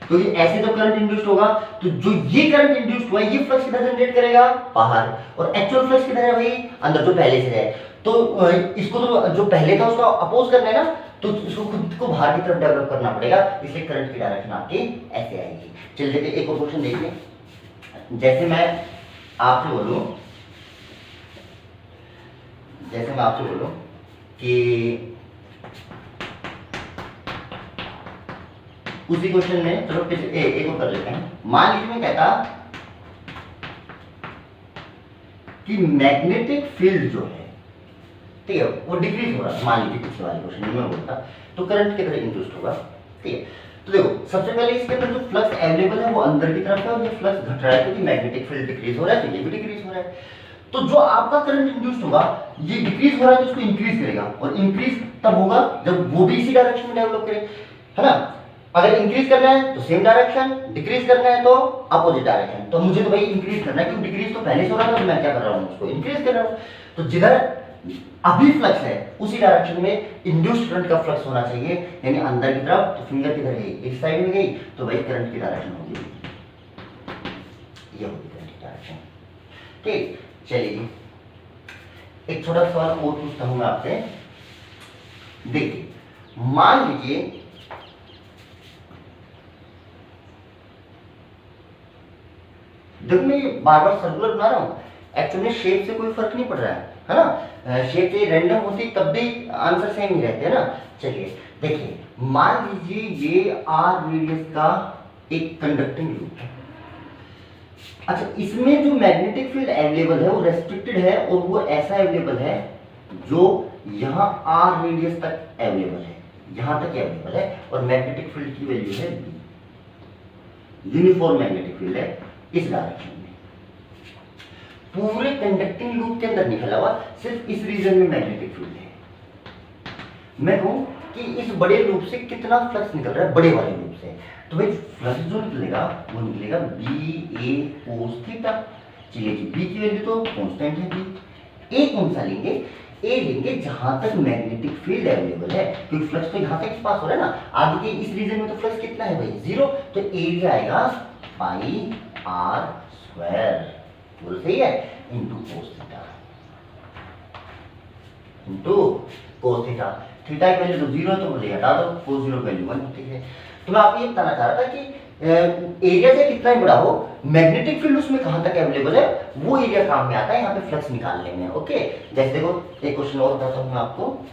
Speaker 1: क्योंकि ऐसे तो करंट इंड्यूस्ड होगा, तो जो ये करंट इंड्यूस्ड हुआ है ये फ्लक्स किधर जनरेट करेगा, बाहर, और एक्चुअल फ्लक्स किधर है भाई, अंदर, जो पहले से है। तो इसको तो जो पहले था उसका अपोज करना है ना, तो इसको खुद को बाहर की तरफ डेवलप करना पड़ेगा, इसलिए करंट की डायरेक्शन आपकी ऐसे आएगी। चलिए देखिए एक और क्वेश्चन देखिए। जैसे मैं आपसे बोलूं कि उसी क्वेश्चन में, चलो एक और कर लेते हैं। मान लीजिए मैं कहता कि मैग्नेटिक फील्ड जो है, ठीक है, वो डिक्रीज हो रहा है। मान लीजिए पिछले वाले क्वेश्चन में मैं बोलता तो करंट किधर इंड्यूस्ड होगा, ठीक है। तो देखो, सबसे पहले इसके अंदर जो फ्लक्स अवेलेबल है वो अंदर की तरफ है और ये फ्लक्स घट रहा है क्योंकि मैग्नेटिक फील्ड डिक्रीज हो रहा है, तो ये भी डिक्रीज हो रहा है। तो जो आपका करंट इंड्यूस्ड होगा, ये डिक्रीज हो रहा है तो उसको इंक्रीज करेगा, और इंक्रीज तब होगा जब वो भी इसी डायरेक्शन में डेवलप करे, है ना। अगर इंक्रीज करना है तो सेम डायरेक्शन, डिक्रीज करना है तो अपोजिट डायरेक्शन। तो मुझे तो भाई इंक्रीज करना है, क्योंकि डिक्रीज तो पहले से हो रहा था, तो मैं क्या कर रहा हूँ, उसको इंक्रीज कर रहा हूँ। तो जिधर अभी फ्लक्स है उसी डायरेक्शन में इंड्यूस्ड करंट का फ्लक्स होना चाहिए, यानी अंदर की तरफ। तो फिंगर किधर गई, इस साइड में गई, तो भाई करंट की डायरेक्शन होगी, ये होगी करंट की डायरेक्शन, ठीक। चलिए एक छोटा सवाल और पूछता हूं मैं आपसे। देखिए, मान लीजिए देखो, मैं ये बार बार सर्कुलर बना रहा हूं, एक्चुअली शेप से कोई फर्क नहीं पड़ रहा है ना। शेप से रैंडम होती तब भी आंसर सेम ही रहते हैं ना। चलिए देखिए, मान लीजिए ये आर रेडियस का एक कंडक्टिंग लूप है। अच्छा, इसमें जो मैग्नेटिक फील्ड अवेलेबल है वो रेस्ट्रिक्टेड है, और वो ऐसा अवेलेबल है जो यहाँ आर रेडियस तक अवेलेबल है, यहाँ तक अवेलेबल है, और मैग्नेटिक फील्ड की वैल्यू है बी। यूनिफॉर्म मैग्नेटिक फील्ड है इस डायरेक्शन में, पूरे कंडक्टिंग लूप के अंदर निकला हुआ, सिर्फ इस रीजन में मैग्नेटिक फील्ड है। मैं कहूं कि इस बड़े लूप से कितना फ्लक्स निकल रहा है, बड़े वाले लूप से, तो भाई फ्लक्स जो निकलेगा वो निकलेगा बी ए कोस थीटा। चलिए जी, बी की वैल्यू तो कांस्टेंट है बी। ए कौन सा लेंगे, ए लेंगे जहां तक मैग्नेटिक फील्ड अवेलेबल है, क्योंकि फ्लक्स तो यहां तक पास हो रहा है ना। आगे के इस रीजन में तो फ्लक्स कितना है भाई, 0, तो एरिया आएगा पाई आर स्क्वायर, बोल सही है, into cos theta, into cos theta. Theta की वैल्यू तो 0 है तो मुझे हटा दो, कोस 0 की वैल्यू 1 होती है। तो मैं आपको ये बताना चाह रहा था कि एरिया से कितना ही बड़ा हो, मैग्नेटिक फील्ड उसमें कहां तक अवेलेबल है, वो एरिया काम में आता है यहाँ पे फ्लक्स निकालने में। ओके, जैसे देखो एक क्वेश्चन और बताता हूं मैं आपको।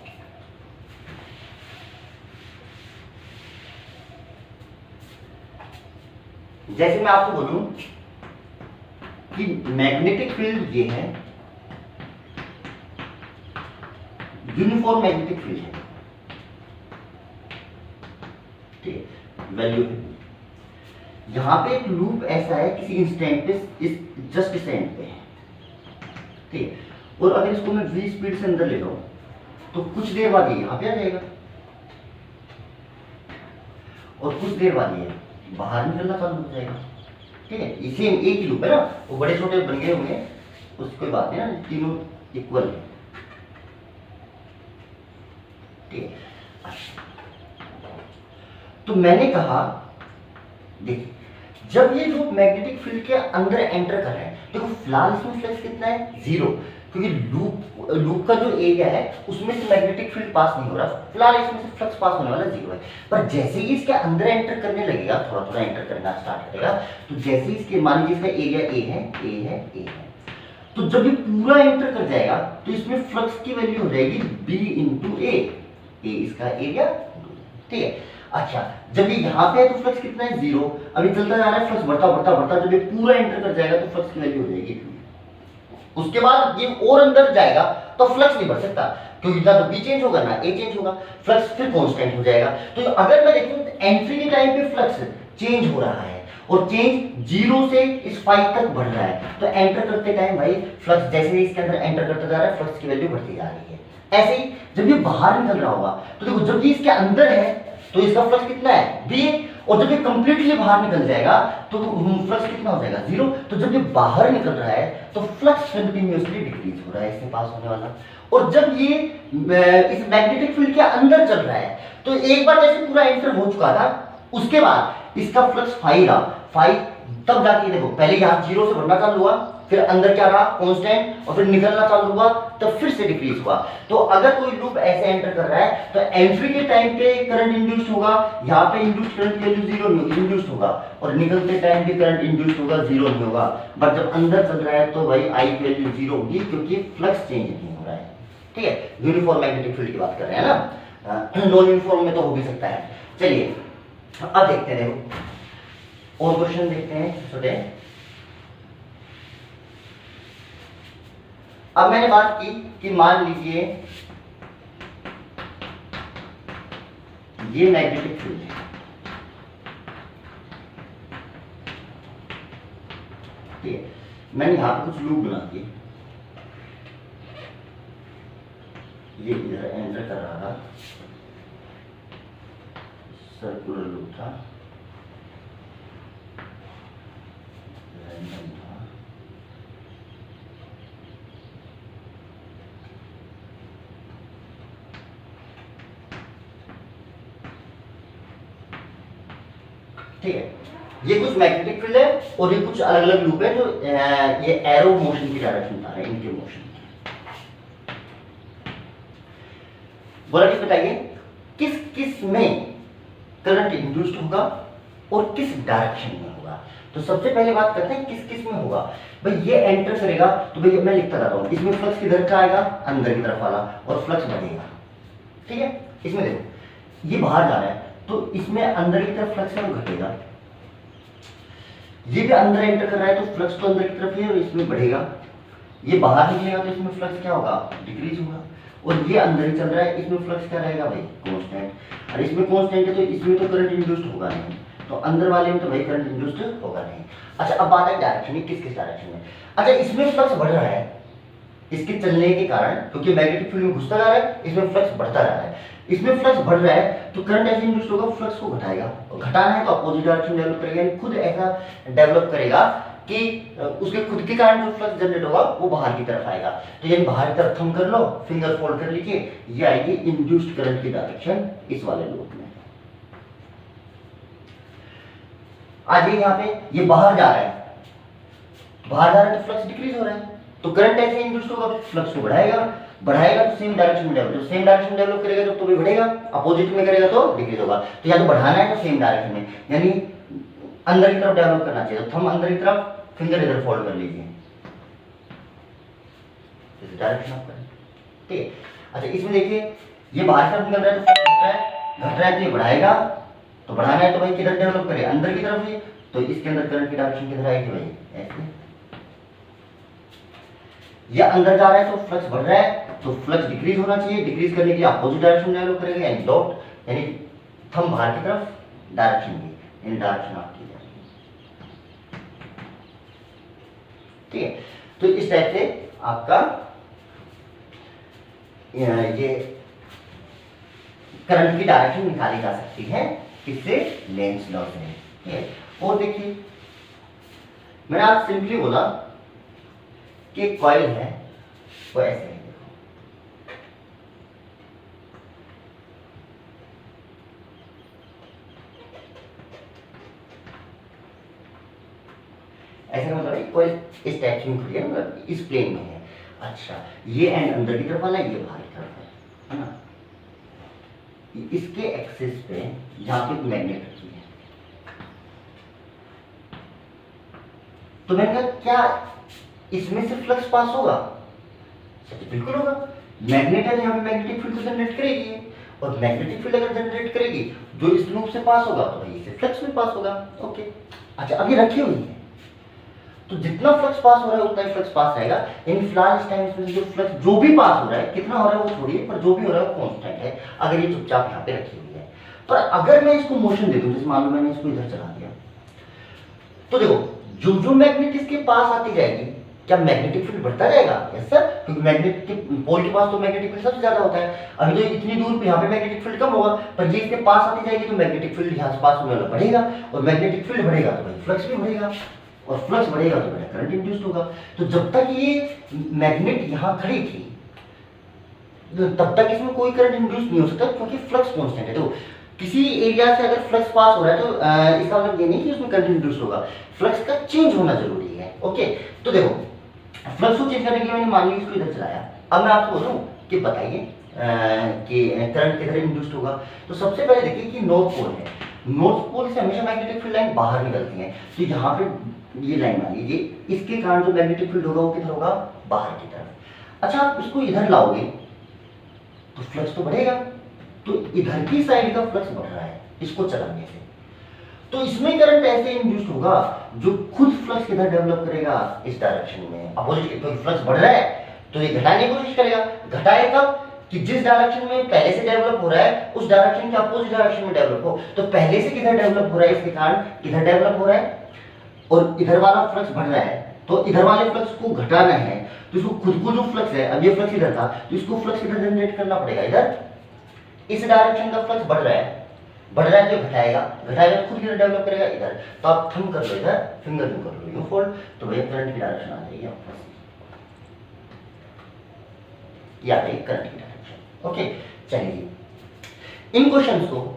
Speaker 1: जैसे मैं आपको बोलूं कि मैग्नेटिक फील्ड ये है यूनिफॉर्म मैग्नेटिक फील्ड है, ठीक है, वैल्यू है। यहां पे एक लूप ऐसा है किसी इंस्टेंट पे, इस जस्ट इस एंड पे है, ठीक है, और अगर इसको मैं v स्पीड से अंदर ले जाऊं तो कुछ देर बाद ये यहां पे आ जाएगा और कुछ देर बाद ये बाहर निकलना चालू हो जाएगा, ठीक है। इसे एक ही लूप है ना, वो बड़े छोटे बन गए होंगे, उसकी कोई बात नहीं ना, तीनों इक्वल है, ठीक है। अच्छा, तो मैंने कहा देखिए, जब ये लूप मैग्नेटिक फील्ड के अंदर एंटर कर रहे हैं, देखो फिलहाल इसमें फ्लक्स कितना है, 0, क्योंकि लूप का जो एरिया है उसमें से मैग्नेटिक फील्ड पास नहीं हो रहा, फिलहाल इसमें से फ्लक्स पास होने वाला 0 है। पर जैसे ही इसके अंदर एंटर करने लगेगा, थोड़ा थोड़ा एंटर करना स्टार्ट करेगा, तो जैसे ही इसके, मान लीजिए इसका एरिया ए है, ए है, ए है, तो जब ये पूरा एंटर कर जाएगा तो इसमें फ्लक्स की वैल्यू हो जाएगी b इंटू ए इसका एरिया, ठीक है। अच्छा, जब ये यहाँ पे है तो फ्लक्स कितना है, 0, अभी चलता जा रहा है, फ्लक्स बढ़ता बढ़ता बढ़ता, जब ये पूरा एंटर कर जाएगा तो फ्लक्स की वैल्यू हो जाएगी 2। उसके बाद ये और अंदर जाएगा तो फ्लक्स नहीं बढ़ सकता, क्योंकि ना तो b चेंज होगा ना a चेंज होगा, फ्लक्स फिर कांस्टेंट हो जाएगा। तो अगर मैं देखूं तो एंट्री के टाइम पे फ्लक्स चेंज हो रहा है और चेंज 0 से इस 5 तक बढ़ रहा है, तो एंटर करते टाइम भाई फ्लक्स जैसे ही इसके अंदर एंटर करता जा रहा है, फ्लक्स की वैल्यू बढ़ती जा रही है। ऐसे ही जब ये बाहर निकल रहा होगा तो देखो, जब ये इसके अंदर है तो इसका फ्लक्स कितना है, b, और जब ये कंप्लीटली बाहर निकल जाएगा तो फ्लक्स कितना हो जाएगा, 0। तो जब ये बाहर निकल रहा है तो फ्लक्स कंटिन्यूअसली डिक्रीज हो रहा है, इससे पास होने वाला। और जब ये इस मैग्नेटिक फील्ड के अंदर चल रहा है तो एक बार जैसे पूरा एंटर हो चुका था, उसके बाद इसका फ्लक्स 5 रहा, 5, तब जाके देखो पहले यहाँ 0 से बढ़ना चालू हुआ, फिर अंदर क्या रहा, कांस्टेंट, और फिर निकलना चालू हुआ, तब फिर से डिक्रीज हुआ। तो अगर कोई लूप ऐसे एंटर कर रहा है तो एंट्री के टाइम पे करंट इंड्यूस्ड होगा, यहाँ पे इंड्यूस्ड करंट की वैल्यू 0 नहीं इंड्यूस्ड होगा, और निकलते टाइम भी करंट इंड्यूस्ड होगा, 0 नहीं होगा। बट जब अंदर चल रहा है तो भाई आई की वैल्यू 0 होगी, क्योंकि फ्लक्स चेंज नहीं हो रहा है, ठीक है। यूनिफॉर्म मैग्नेटिक फील्ड की बात कर रहे हैं ना, नॉन यूनिफॉर्म में तो हो भी सकता है। चलिए अब देखते हैं, देखो और क्वेश्चन देखते हैं छोटे। अब मैंने बात की कि मान लीजिए ये मैग्नेटिक फील्ड है, ठीक है, मैंने यहां पे कुछ लूप बना दिए, ये इधर एंटर कर रहा था, सर्कुलर लूप था, रैंडम था, ठीक है। ये कुछ मैग्नेटिक फील्ड है और ये कुछ अलग अलग लूप है जो ये एरो मोशन की डायरेक्शन बता रहे हैं, इनके मोशन की। बोला कि बताइए किस किस में करंट इंड्यूस्ड होगा और किस डायरेक्शन में होगा। तो सबसे पहले बात करते हैं किस किस में होगा। भाई ये एंटर करेगा तो भाई मैं लिखता रहता हूं, इसमें फ्लक्स किधर का आएगा, अंदर की तरफ वाला, और फ्लक्स बढ़ेगा, ठीक है। इसमें देखो ये बाहर जा रहा है तो इसमें अंदर की तरफ फ्लक्स है वो घटेगा, ये भी अंदर एंटर कर रहा है तो फ्लक्स तो अंदर की तरफ है और इसमें बढ़ेगा, ये बाहर निकलेगा तो इसमें फ्लक्स क्या होगा, डिक्रीज होगा, और ये अंदर ही चल रहा है इसमें फ्लक्स क्या रहेगा भाई, कांस्टेंट। और इसमें कांस्टेंट है तो इसमें तो करंट इंड्यूस्ड होगा नहीं, तो अंदर वाले में तो भाई करंट इंड्यूस्ड होगा नहीं। अच्छा अब बात है डायरेक्शन में, किस किस डायरेक्शन में। अच्छा इसमें फ्लक्स बढ़ रहा है इसके चलने के कारण, क्योंकि मैग्नेटिक फील्ड में घुसता जा रहा है, इसमें फ्लक्स बढ़ता रहा है, इसमें फ्लक्स बढ़ रहा है तो करंट ऐसे इंड्यूस्ड होगा, फ्लक्स को घटाएगा, और घटाना है तो अपोजिट डायरेक्शन डेवलप करेगा, यानी खुद ऐसा डेवलप करेगा कि उसके खुद के कारण जो फ्लक्स जनरेट होगा वो बाहर की तरफ आएगा। तो यानी बाहर की तरफ थंब कर लो, फिंगर फोल्ड कर लीजिए, ये आएगी इंड्यूस्ड करंट की डायरेक्शन इस वाले लूप में। आज यहाँ पे ये बाहर जा रहा है, बाहर जा रहा है तो फ्लक्स डिक्रीज हो रहा है, तो करंट ऐसे इंड्यूस्ड होगा, फ्लक्स को बढ़ाएगा, बढ़ाएगा तो सेम डायरेक्शन में डेवलप, सेम डायरेक्शन डेवलप करेगा तो भी बढ़ेगा, अपोजिट में करेगा तो डिक्रीज होगा। तो या तो बढ़ाना है तो सेम डायरेक्शन में, यानी अंदर की तरफ डेवलप करना चाहिए, तो थंब अंदर की तरफ, फिंगर इधर फोल्ड कर लीजिए, इस डायरेक्शन आप करें, ठीक है। अच्छा इसमें देखिए ये बाहर की तरफ निकल रहा है तो घट रहा है तो ये बढ़ाएगा, तो बढ़ाना है तो भाई किधर डेवलप करे, अंदर की तरफ ही, तो इसके अंदर करंट की डायरेक्शन किधर आएगी भाई, ऐसे। या अंदर जा रहा है तो फ्लक्स बढ़ रहा है, तो फ्लक्स डिक्रीज होना चाहिए, डिक्रीज करने के लिए अपोजिट डायरेक्शन में डेवलप करेगा, यानी डॉट यानी थंब बाहर की तरफ, डायरेक्शन में यानी डायरेक्शन आपकी जाएगी। ठीक है, तो इस टाइप से आपका ये करंट की डायरेक्शन निकाली जा सकती है, किससे? लेंस लॉ से। ठीक है, और देखिए मैंने आज सिंपली बोला कि कॉइल है वो ऐसे है, देखो ऐसे मतलब कॉइल इस टाइप से खुली है, मतलब इस प्लेन में है। अच्छा, ये एंड अंदर की तरफ वाला है, ये बाहर की तरफ है ना। इसके एक्सिस पे यहाँ पे मैग्नेट रखी है, तो मैंने कहा क्या इसमें से फ्लक्स पास होगा? बिल्कुल होगा, मैग्नेट है तो यहाँ पे मैग्नेटिक फील्ड जनरेट करेगी, और मैग्नेटिक फील्ड अगर जनरेट करेगी जो इस लूप से पास होगा तो वही से फ्लक्स में पास होगा। ओके, अच्छा अब ये रखी हुई है तो जितना फ्लक्स पास हो रहा है उतना ही फ्लक्स पास रहेगा, यानी फिलहाल इस टाइम इसमें जो फ्लक्स जो भी पास हो रहा है, कितना हो रहा है वो छोड़िए, पर जो भी हो रहा है वो कांस्टेंट है अगर ये चुपचाप यहाँ पे रखी हुई है। पर अगर मैं इसको मोशन दे दूं, जैसे मान लो मैंने इसको इधर चला दिया, तो देखो जो जो मैग्नेट इसके पास आती जाएगी क्या मैग्नेटिक फील्ड बढ़ता जाएगा? यस सर, क्योंकि मैग्नेट के पोल के पास तो मैग्नेटिक फील्ड सबसे ज्यादा होता है। अभी तो इतनी दूर पे यहाँ पे मैग्नेटिक फील्ड कम होगा, पर ये इसके पास आती जाएगी तो मैग्नेटिक फील्ड यहाँ से पास होने वाला बढ़ेगा, और मैग्नेटिक फील्ड बढ़ेगा तो भाई फ्लक्स भी बढ़ेगा, और फ्लक्स बढ़ेगा तो बड़ा करंट इंड्यूस्ड होगा। तो जब तक ये मैग्नेट यहाँ खड़ी थी तब तक इसमें कोई करंट इंड्यूस नहीं हो सकता, क्योंकि फ्लक्स कांस्टेंट है। तो किसी एरिया से अगर फ्लक्स पास हो रहा है तो इसका मतलब ये नहीं कि उसमें करंट इंड्यूस होगा, फ्लक्स का चेंज होना जरूरी है। ओके, तो देखो फ्लक्स को चेंज करने के लिए मैंने मान ली इसको इधर चलाया, अब मैं आपको बोलूं कि बताइए कि करंट किधर इंड्यूस्ड होगा। तो सबसे पहले देखिए कि नॉर्थ पोल है, नॉर्थ पोल से हमेशा मैग्नेटिक फील्ड लाइन बाहर निकलती है, तो यहाँ पे ये लाइन मान लीजिए, इसके कारण जो मैग्नेटिक फील्ड होगा वो किधर होगा? बाहर की तरफ। अच्छा, आप इसको इधर लाओगे तो फ्लक्स तो बढ़ेगा, तो इधर की साइड का फ्लक्स बढ़ रहा है इसको चलाने से, तो इसमें करंट ऐसे इंड्यूस्ड होगा जो खुद फ्लक्स किधर डेवलप करेगा? इस डायरेक्शन में, अपोजिट, क्योंकि फ्लक्स बढ़ रहा है तो ये घटाने की कोशिश करेगा। घटाए कब? कि जिस डायरेक्शन में पहले से डेवलप हो रहा है उस डायरेक्शन के अपोजिट डायरेक्शन में डेवलप हो। तो पहले से किधर डेवलप हो रहा है, इसके कारण इधर डेवलप हो रहा है, और इधर वाला फ्लक्स बढ़ रहा है, तो इधर वाले फ्लक्स को घटाना है तो इसको खुद को जो फ्लक्स है, अब ये फ्लक्स इधर था तो इसको फ्लक्स इधर जनरेट करना पड़ेगा, इधर इस डायरेक्शन का फ्लक्स बढ़ रहा है, बढ़ रहा है तो घटाएगा, घटाएगा तो खुद इधर डेवलप करेगा इधर। तो आप थंब कर लो इधर, फिंगर यूं कर लो, यूं फोल्ड, तो भैया करंट की डायरेक्शन आ जाएगी आपके पास, ये आ जाएगी करंट की डायरेक्शन। ओके, चलिए इन क्वेश्चंस को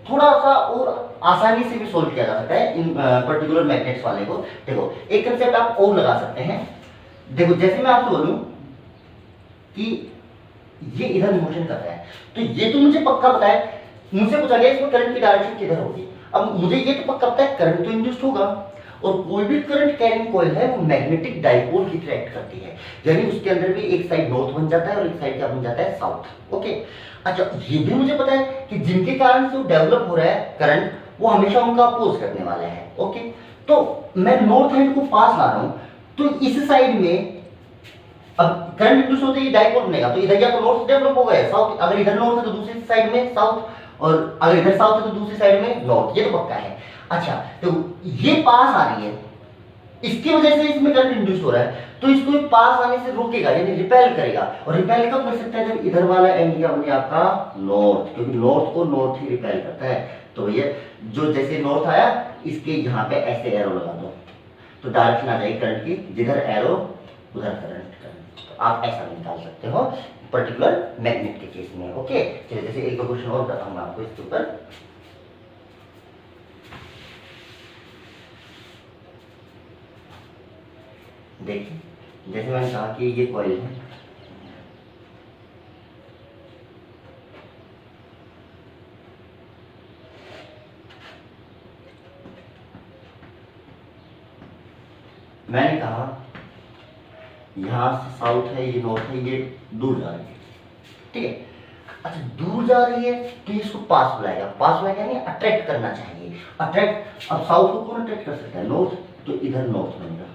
Speaker 1: थोड़ा सा और आसानी से भी सोल्व किया जा सकता है इन पर्टिकुलर मैग्नेट्स वाले को। देखो एक कंसेप्ट आप और लगा सकते हैं, देखो जैसे मैं आपको बोलूं कि ये इधर मोशन कर रहा है, तो ये तो मुझे पक्का पता है, मुझसे पूछा गया इसमें करंट की डायरेक्शन किधर होगी, अब मुझे ये तो पक्का पता है करंट तो इंड्यूस्ड होगा, और कोई भी करंट कैरिंग कॉइल है वो मैग्नेटिक डाइपोल की क्रिएट करती है, यानी उसके अंदर भी एक साइड नॉर्थ बन जाता है और एक साइड क्या बन जाता है? साउथ। ओके, अच्छा ये भी मुझे पता है कि जिनके कारण से डेवलप हो रहा है करंट वो हमेशा उनका अपोज करने वाले हैं। ओके, तो मैं नॉर्थ हैंड को पास ला रहा हूं, तो इस साइड में अब करंट इंड्यूस होते ही डाइपोल बनेगा, तो इधर या तो नॉर्थ डेवलप होगा या साउथ, अगर इधर नॉर्थ है तो दूसरी साइड में साउथ, और अगर इधर साउथ है तो दूसरी साइड में नॉर्थ, ये तो पक्का है। अच्छा, तो ये पास आ रही है, इसकी वजह से इसमें करंट इंड्यूस हो रहा है, तो इसको पास आने से रोकेगा यानी रिपेल करेगा, और रिपेल कब कर सकता है? जब इधर वाला एंड क्या बने आपका? नॉर्थ, क्योंकि नॉर्थ को नॉर्थ ही रिपेल करता है। तो ये जो जैसे नॉर्थ आया इसके यहाँ पे ऐसे एरो लगा दो, तो डायरेक्शन आ जाएगी करंट की, जिधर एरो उधर करंट। तो आप ऐसा भी निकाल सकते हो पर्टिकुलर मैग्नेट के केस में। ओके, चलिए जैसे एक दो क्वेश्चन और बताऊंगा आपको इसके ऊपर। देखिए जैसे मैंने कहा कि ये कॉइल है, मैंने कहा यहां से साउथ है, ये नॉर्थ है, ये दूर जा रही है, ठीक है। अच्छा दूर जा रही है तो ये इसको पास बुलाएगा, पास बुलाएगा यानी अट्रैक्ट करना चाहिए, अट्रैक्ट। अब साउथ को कौन अट्रैक्ट कर सकता है? नॉर्थ, तो इधर नॉर्थ बनेगा,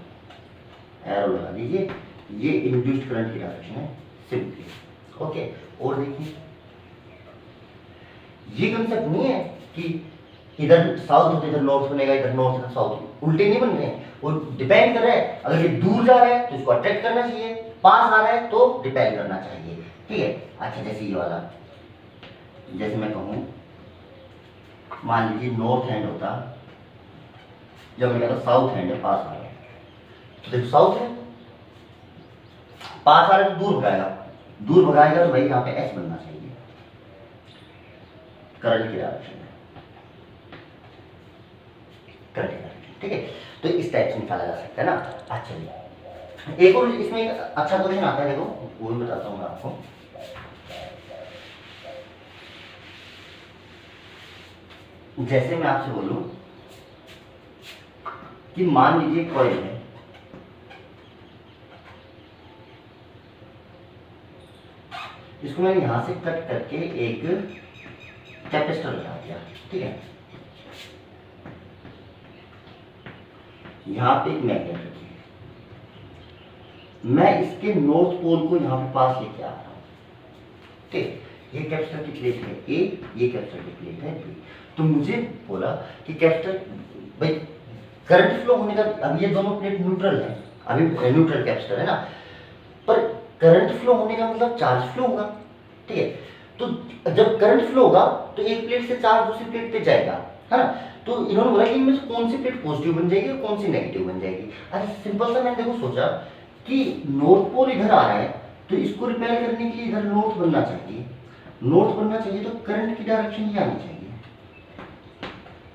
Speaker 1: एरो लगा दीजिए, ये इंड्यूस्ड करंट की डायरेक्शन है सिंपली। ओके, और देखिए ये कंसेप्ट नहीं है कि इधर साउथ तो इधर नॉर्थ बनेगा, इधर नॉर्थ इधर साउथ, उल्टे नहीं बन रहे हैं, वो डिपेंड कर रहा है। अगर ये दूर जा रहा है तो इसको अट्रैक्ट करना चाहिए, पास आ रहा है तो रिपेल करना चाहिए, ठीक है। अच्छा, जैसे ये वाला, जैसे मैं कहूँ मान लीजिए नॉर्थ हैंड होता, जब मैं कहता साउथ हैंड है, पास आ रहा है, तो देखो साउथ है, पास आ रहा है तो दूर भगाएगा, दूर भगाएगा तो भाई यहाँ पे एस बनना चाहिए करंट की डायरेक्शन में, करंट की डायरेक्शन, ठीक है। तो इस टाइप से निकाला जा सकता है ना। अच्छा, एक और इसमें एक अच्छा क्वेश्चन आता है, देखो वो भी बताता हूँ मैं आपको। जैसे मैं आपसे बोलूं कि मान लीजिए कॉइल है, इसको मैंने यहां से कट करके एक कैपेसिटर लगा दिया, ठीक है। यहां पे एक मैग्नेट रखी है, मैं इसके नॉर्थ पोल को यहां पे पास लेके आ रहा हूं, ठीक। ये कैपेसिटर की प्लेट है ए, ये कैपेसिटर की प्लेट है बी। तो मुझे बोला कि कैपेसिटर भाई करंट फ्लो होने का, अब ये दोनों प्लेट न्यूट्रल है, अभी न्यूट्रल कैपेसिटर है ना, पर करंट फ्लो होने का मतलब चार्ज फ्लो होगा, ठीक है। तो जब करंट फ्लो होगा तो एक प्लेट से चार्ज दूसरी प्लेट पे जाएगा, है ना। तो इन्होंने बोला कि इनमें से कौन सी प्लेट पॉजिटिव बन जाएगी और कौन सी नेगेटिव बन जाएगी। अच्छा, सिंपल सा मैंने देखो सोचा कि नॉर्थ पोल इधर आ रहा है तो इसको रिपेल करने के लिए इधर नॉर्थ बनना चाहिए, नॉर्थ बनना चाहिए तो करंट की डायरेक्शन ये आनी चाहिए,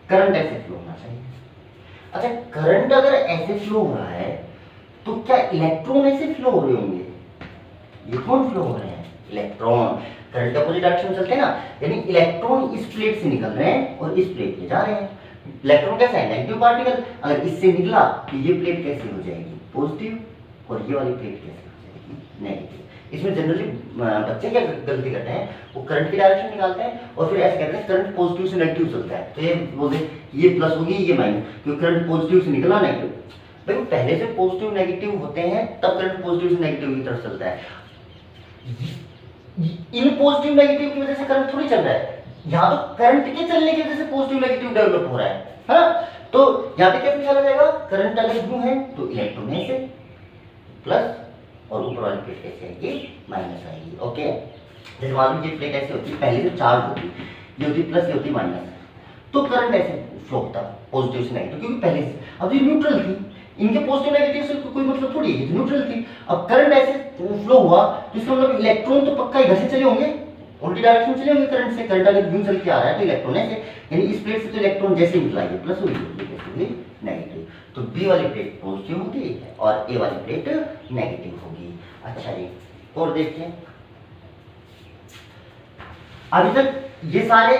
Speaker 1: करंट ऐसे फ्लो होना चाहिए। अच्छा, करंट अगर ऐसे फ्लो हो रहा है तो क्या इलेक्ट्रॉन ऐसे फ्लो हो रहे होंगे? ये कौन फ्लो हो रहे हैं? इलेक्ट्रॉन। करंट के अपोजिट डायरेक्शन में चलते हैं ना, यानी इलेक्ट्रॉन इस प्लेट से निकल रहे हैं और इस प्लेट पे जा रहे हैं। इलेक्ट्रॉन कैसा है? Negative particle. अगर इससे निकला तो ये प्लेट कैसी हो जाएगी? पॉजिटिव, और ये वाली प्लेट कैसी हो जाएगी? नेगेटिव। इसमें जनरली बच्चे क्या गलती करते हैं, वो करंट की डायरेक्शन निकालते हैं और फिर ऐसे कहते हैं करंट पॉजिटिव से नेगेटिव चलता है, तो ये बोलते ये प्लस होगी ये माइनस, क्योंकि करंट पॉजिटिव से निकला नेगेटिव। भाई पहले से पॉजिटिव नेगेटिव होते हैं तब करंट पॉजिटिव से नेगेटिव की तरफ चलता है। इन पॉजिटिव नेगेटिव की वजह से करंट थोड़ी चल रहा है, यहाँ तो करंट के चलने की वजह से पॉजिटिव नेगेटिव डेवलप हो रहा है ना। तो यहाँ पे कैसे निकाला जाएगा? करंट अगर ब्लू है तो इलेक्ट्रॉन है से प्लस, और ऊपर वाली प्लेट कैसे आएगी? माइनस आएगी। ओके, जैसे मान लीजिए प्लेट ऐसे होती है, पहले से चार्ज होती, ये होती प्लस, ये होती माइनस, तो करंट ऐसे फ्लो होता पॉजिटिव से नेगेटिव, क्योंकि पहले से अब ये न्यूट्रल थी, इनके पॉजिटिव नेगेटिव से कोई मतलब थोड़ी है, न्यूट्रल थी। अब करंट ऐसे फ्लो हुआ तो इसका मतलब इलेक्ट्रॉन तो पक्का इधर से चले होंगे, उल्टी डायरेक्शन में चले होंगे करंट से। करंट अगर यूं चल के आ रहा है तो इलेक्ट्रॉन ऐसे, यानी इस प्लेट से तो इलेक्ट्रॉन जैसे निकला ये प्लस हुई, नेगेटिव। तो बी वाली प्लेट पॉजिटिव होगी और ए वाली प्लेट नेगेटिव होगी। अच्छा जी, और देखिए अभी तक ये सारे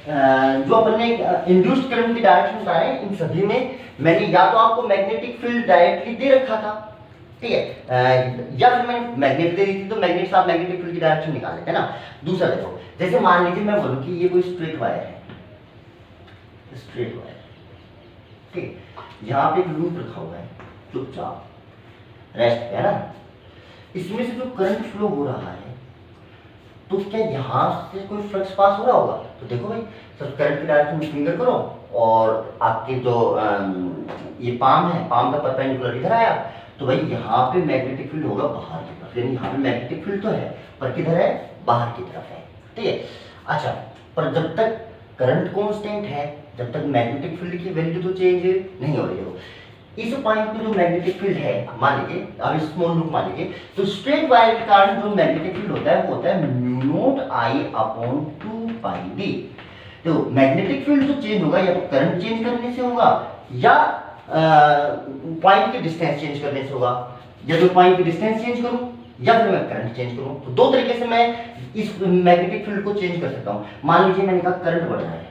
Speaker 1: जो अपन ने इंड्यूस्ड करंट की डायरेक्शन बता रहे हैं, इन सभी में मैंने या तो आपको मैग्नेटिक फील्ड डायरेक्टली दे रखा था, ठीक है, या फिर मैंने मैग्नेट दे दी थी, तो मैग्नेट से आप मैग्नेटिक फील्ड की डायरेक्शन निकाल लेते हैं ना। दूसरा देखो, जैसे मान लीजिए मैं बोलूं कि ये कोई स्ट्रेट वायर है, स्ट्रेट वायर, ठीक है, यहाँ पे एक लूप रखा हुआ है चुपचाप रेस्ट है ना, इसमें से जो करंट फ्लो हो रहा है तो क्या यहाँ से कोई फ्लक्स पास हो रहा होगा? तो देखो भाई, सब करंट की डायरेक्शन में फिंगर करो और आपके जो ये पाम है, पाम का परपेंडिकुलर इधर आया, तो भाई यहाँ पे मैग्नेटिक फील्ड होगा बाहर की तरफ, यानी यहाँ पे मैग्नेटिक फील्ड तो है पर किधर है? बाहर की तरफ है, ठीक है। अच्छा, पर जब तक करंट कांस्टेंट है, जब तक मैग्नेटिक फील्ड की वैल्यू तो चेंज नहीं हो रही है। इस पॉइंट पे जो मैग्नेटिक फील्ड है, मान लीजिए अब स्मॉल लूप मान लीजिए, तो स्ट्रेट वायर के कारण जो मैग्नेटिक फील्ड होता है वो होता है mu not I upon 2 pi D. तो मैग्नेटिक फील्ड जो चेंज होगा या तो करंट चेंज करने से होगा या पॉइंट के डिस्टेंस चेंज करने से होगा, या तो पॉइंट की डिस्टेंस चेंज करूं या फिर मैं करंट चेंज करूं। तो दो तरीके से मैं इस मैग्नेटिक फील्ड को चेंज कर सकता हूं। मान लीजिए मैंने कहा करंट बढ़ रहा है,